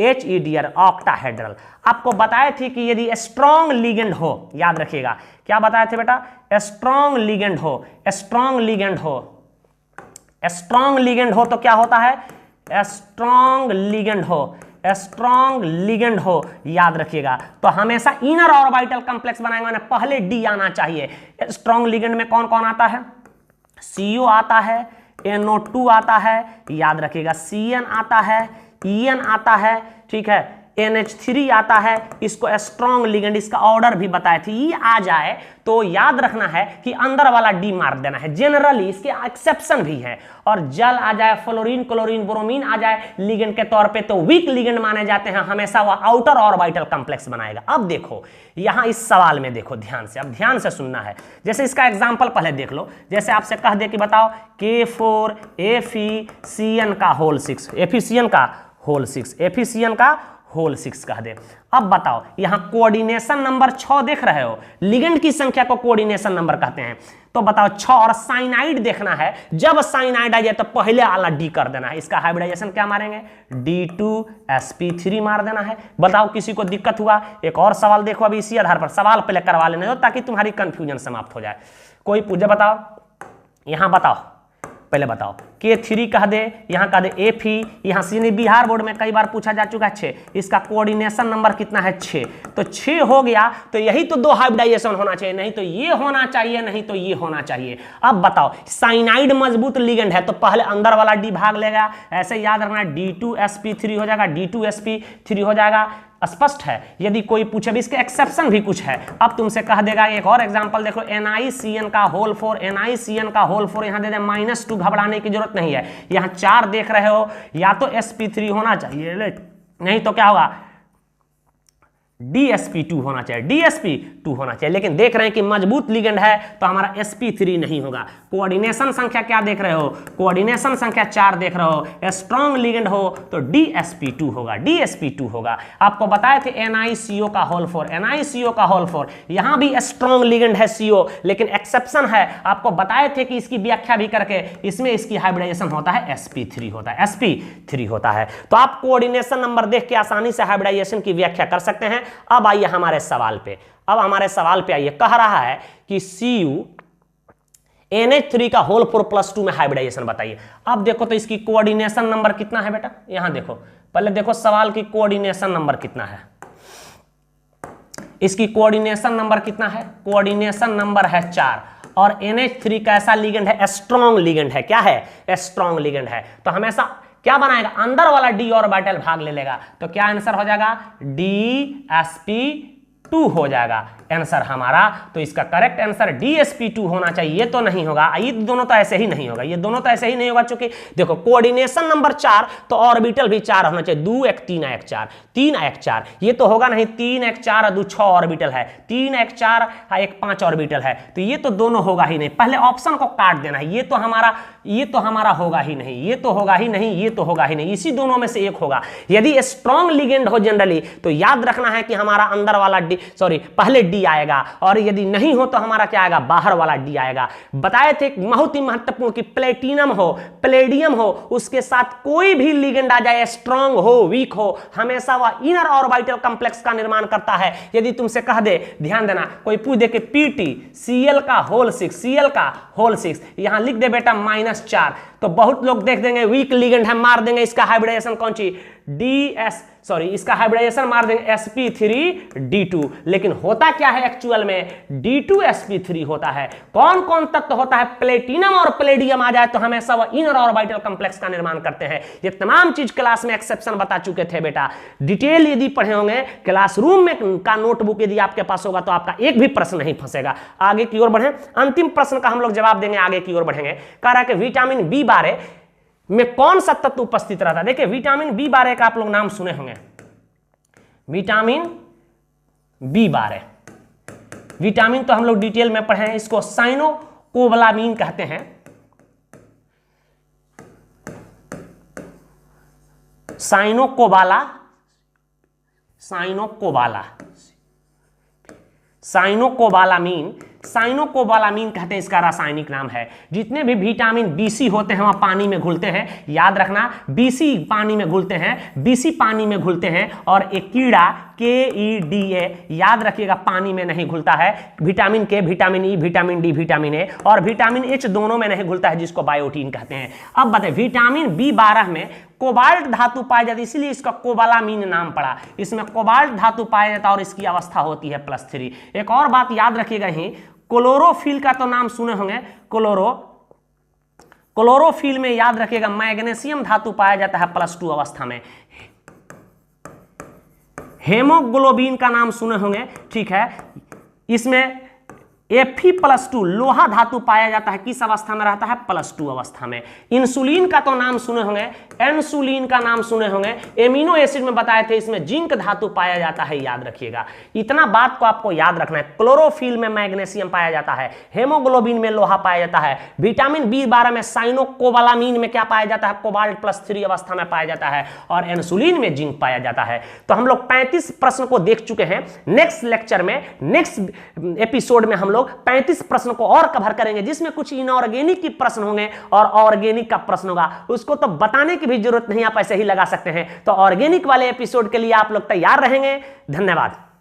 HEDR ऑक्टाहेड्रल। आपको बताए थे कि यदि स्ट्रॉन्ग लिगेंड हो, याद रखिएगा क्या बताए थे बेटा, स्ट्रॉन्ग लिगेंड हो तो क्या होता है, स्ट्रॉन्ग लिगेंड हो, याद रखिएगा। तो हमेशा इनर ऑर्बिटल कॉम्प्लेक्स बनाएंगे ना, पहले D आना चाहिए। स्ट्रॉन्ग लिगेंड में कौन कौन आता है, CO आता है, NO2 आता है, याद रखिएगा, CN आता है, EN आता है, ठीक है, NH3 आता है। इसको स्ट्रॉन्ग लिगेंड, इसका ऑर्डर भी बताए थे। ये आ जाए तो याद रखना है कि अंदर वाला D मार देना है। जनरली इसके एक्सेप्शन भी है। और जल आ जाए, फ्लोरीन, क्लोरीन, ब्रोमीन आ जाए लिगेंड के तौर पे तो वीक लिगेंड माने जाते हैं, हमेशा वह आउटर ऑर्बिटल कॉम्प्लेक्स बनाएगा। अब देखो यहां इस सवाल में देखो ध्यान से, अब ध्यान से सुनना है। जैसे इसका एग्जांपल पहले देख लो। जैसे आपसे कह दे कि बताओ K4FeCN का होल 6, FeCN का होल 6 कह दे। अब बताओ यहां कोऑर्डिनेशन नंबर 6 देख रहे हो, लिगेंड की संख्या को कोऑर्डिनेशन नंबर कहते हैं। तो बताओ 6 और साइनाइड देखना है। जब साइनाइड आ जाए तो पहले वाला D कर देना है। इसका हाइब्रिडाइजेशन क्या मारेंगे, D2sp3 मार देना है। बताओ किसी को दिक्कत हुआ, एक और सवाल देखो, अभी इसी आधार पर सवाल पहले करवा लेने दो ताकि तुम्हारी कंफ्यूजन समाप्त हो जाए। कोई पूछे, बताओ यहां, बताओ पहले बताओ K3 कह दे, यहाँ कह दे Fe, यहाँ से बिहार बोर्ड में कई बार पूछा जा चुका है 6। इसका कोऑर्डिनेशन नंबर कितना है, 6। तो 6 हो गया तो यही तो 2 हाइब्रिडाइजेशन होना चाहिए, नहीं तो ये होना चाहिए, नहीं तो ये होना चाहिए। अब बताओ साइनाइड मजबूत लिगेंड है तो पहले अंदर वाला D भाग लेगा, ऐसे याद रखना, D2sp3 हो जाएगा, D2sp3 हो जाएगा। स्पष्ट है। यदि कोई पूछे भी इसके एक्सेप्शन भी कुछ है, अब तुमसे कह देगा। एक और एग्जांपल देखो, NiCN का होल 4, NiCN का होल 4 यहां दे दे -2, घबराने की जरूरत नहीं है। यहां 4 देख रहे हो, या तो sp3 होना चाहिए, नहीं तो क्या होगा, DsP2 होना चाहिए, DsP2 होना चाहिए। लेकिन देख रहे हैं कि मजबूत लिगेंड है तो हमारा sp3 नहीं होगा। कोऑर्डिनेशन संख्या क्या देख रहे हो, कोऑर्डिनेशन संख्या 4 देख रहे हो, स्ट्रॉन्ग लिगेंड हो तो DsP2 होगा, DsP2 होगा। आपको बताए थे NiCO का होल 4, NiCO का होल 4, यहां भी स्ट्रॉन्ग लिगेंड है CO, लेकिन एक्सेप्शन है। आपको बताए थे कि इसकी व्याख्या भी करके, इसमें इसकी हाइब्रिडाइजेशन होता है sp3 होता है, sp3 होता है। तो आप कोऑर्डिनेशन नंबर देख के आसानी से हाइब्रिडाइजेशन की व्याख्या कर सकते हैं। अब आइए हमारे सवाल पे, अब हमारे सवाल पे आइए। कह रहा है कि Cu NH3 का होल 4 + 2 में हाइब्रिडाइजेशन बताइए। अब देखो तो इसकी कोऑर्डिनेशन नंबर कितना है बेटा, यहां देखो, पहले देखो सवाल की कोऑर्डिनेशन नंबर कितना है। इसकी कोऑर्डिनेशन नंबर कितना है, कोऑर्डिनेशन नंबर है 4, और NH3 कैसा लिगेंड है, स्ट्रॉन्ग लिगेंड है। क्या है, स्ट्रॉन्ग लिगेंड है। तो हमेशा क्या बनाएगा, अंदर वाला d ऑर्बिटल भाग ले लेगा, तो क्या आंसर हो जाएगा, DsP2 हो जाएगा आंसर हमारा। तो इसका करेक्ट आंसर DsP2 होना चाहिए। ये तो नहीं होगा, ये दोनों तो ऐसे ही नहीं होगा, ये दोनों तो ऐसे ही नहीं होगा, चूंकि देखो कोऑर्डिनेशन नंबर 4 तो ऑर्बिटल भी 4 होना चाहिए, 2 1 3 1 4, 3 1 4, ये तो होगा नहीं, 3 1 4 2 6 ऑर्बिटल है, 3 1 4 1 5 ऑर्बिटल है, तो ये तो दोनों होगा ही नहीं। पहले ऑप्शन को काट देना है, ये तो हमारा होगा ही नहीं, ये तो होगा ही नहीं, ये तो होगा ही नहीं, इसी दोनों में से एक होगा। यदि स्ट्रॉन्ग लिगेंड हो जनरली तो याद रखना है कि हमारा अंदर वाला पहले D आएगा, और यदि नहीं हो तो हमारा क्या आएगा, बाहर वाला D आएगा। बताए थे बहुत ही महत्वपूर्ण कि प्लेटिनम हो, प्लेडियम हो, उसके साथ कोई भी लिगेंड आ जाए, स्ट्रॉन्ग हो वीक हो, हमेशा वह इनर ऑर्बिटल कॉम्प्लेक्स का निर्माण करता है। यदि तुमसे कह दे, ध्यान देना, कोई पूछ दे कि PT Cl का होल 6, Cl का होल 6, यहां लिख दे बेटा -4, तो बहुत लोग देख देंगे वीक लिगेंड है, मार देंगे इसका हाइब्रिडाइजेशन कौन सी, इसका हाइब्रिडाइजेशन मार देंगे sp3d2। लेकिन होता क्या है एक्चुअल में, D2sp3 होता है। कौन कौन तत्व होता है, प्लेटिनम और प्लेडियम आ जाए तो हमेशा वह इनर ऑर्बिटल कॉम्प्लेक्स का निर्माण करते हैं। ये तमाम चीज क्लास में एक्सेप्शन बता चुके थे बेटा। डिटेल यदि पढ़े होंगे क्लासरूम में का नोटबुक यदि आपके पास होगा तो आपका एक भी प्रश्न नहीं फंसेगा। आगे की ओर बढ़े, अंतिम प्रश्न का हम लोग जवाब देंगे, आगे की ओर बढ़ेंगे। कह रहा है कि विटामिन B12 में कौन सा तत्व उपस्थित रहता है। देखिए विटामिन B12 का आप लोग नाम सुने होंगे, विटामिन B12, विटामिन तो हम लोग डिटेल में पढ़े हैं, इसको साइनोकोबालामीन कहते हैं। साइनोकोबालामीन कहते हैं, इसका रासायनिक नाम है। जितने भी विटामिन BC होते हैं वह पानी में घुलते हैं, याद रखना, BC पानी में घुलते हैं, BC पानी में घुलते हैं, और एक कीड़ा KEDA याद रखिएगा पानी में नहीं घुलता है। Vitamin K, vitamin E, vitamin D, vitamin A और विटामिन H दोनों में नहीं घुलता है, जिसको बायोटीन कहते हैं। अब बताइए विटामिन B12 में कोबाल्ट धातु पाया जाता है, इसीलिए इसका कोबालामीन नाम पड़ा। इसमें कोबाल्ट धातु पाया जाता है और इसकी अवस्था होती है +3। एक और बात याद रखिएगा, ही क्लोरोफिल का तो नाम सुने होंगे, क्लोरोफिल में याद रखिएगा मैग्नीशियम धातु पाया जाता है +2 अवस्था में। हेमोग्लोबिन का नाम सुने होंगे, ठीक है, इसमें Fe+2 लोहा धातु पाया जाता है, किस अवस्था में रहता है, +2 अवस्था में। इंसुलिन का तो नाम सुने होंगे, इंसुलिन का नाम सुने होंगे। एमिनो एसिड में बताए थे, इसमें जिंक धातु पाया जाता है, याद रखिएगा। इतना बात को आपको याद रखना है। क्लोरोफिल में मैग्नीशियम पाया जाता है, हेमोग्लोबिन में लोहा पाया जाता है, विटामिन B12 में साइनोकोबालामीन में क्या पाया जाता है, कोबाल्ट +3 अवस्था में पाया जाता है, और इंसुलिन में जिंक पाया जाता है। तो हम लोग 35 प्रश्न को देख चुके हैं। नेक्स्ट लेक्चर में, नेक्स्ट एपिसोड में हम लोग 35 प्रश्न को और कवर करेंगे, जिसमें कुछ इनऑर्गेनिक की प्रश्न होंगे और ऑर्गेनिक का प्रश्न होगा। उसको तो बताने की भी जरूरत नहीं, आप ऐसे ही लगा सकते हैं। तो ऑर्गेनिक वाले एपिसोड के लिए आप लोग तैयार रहेंगे। धन्यवाद।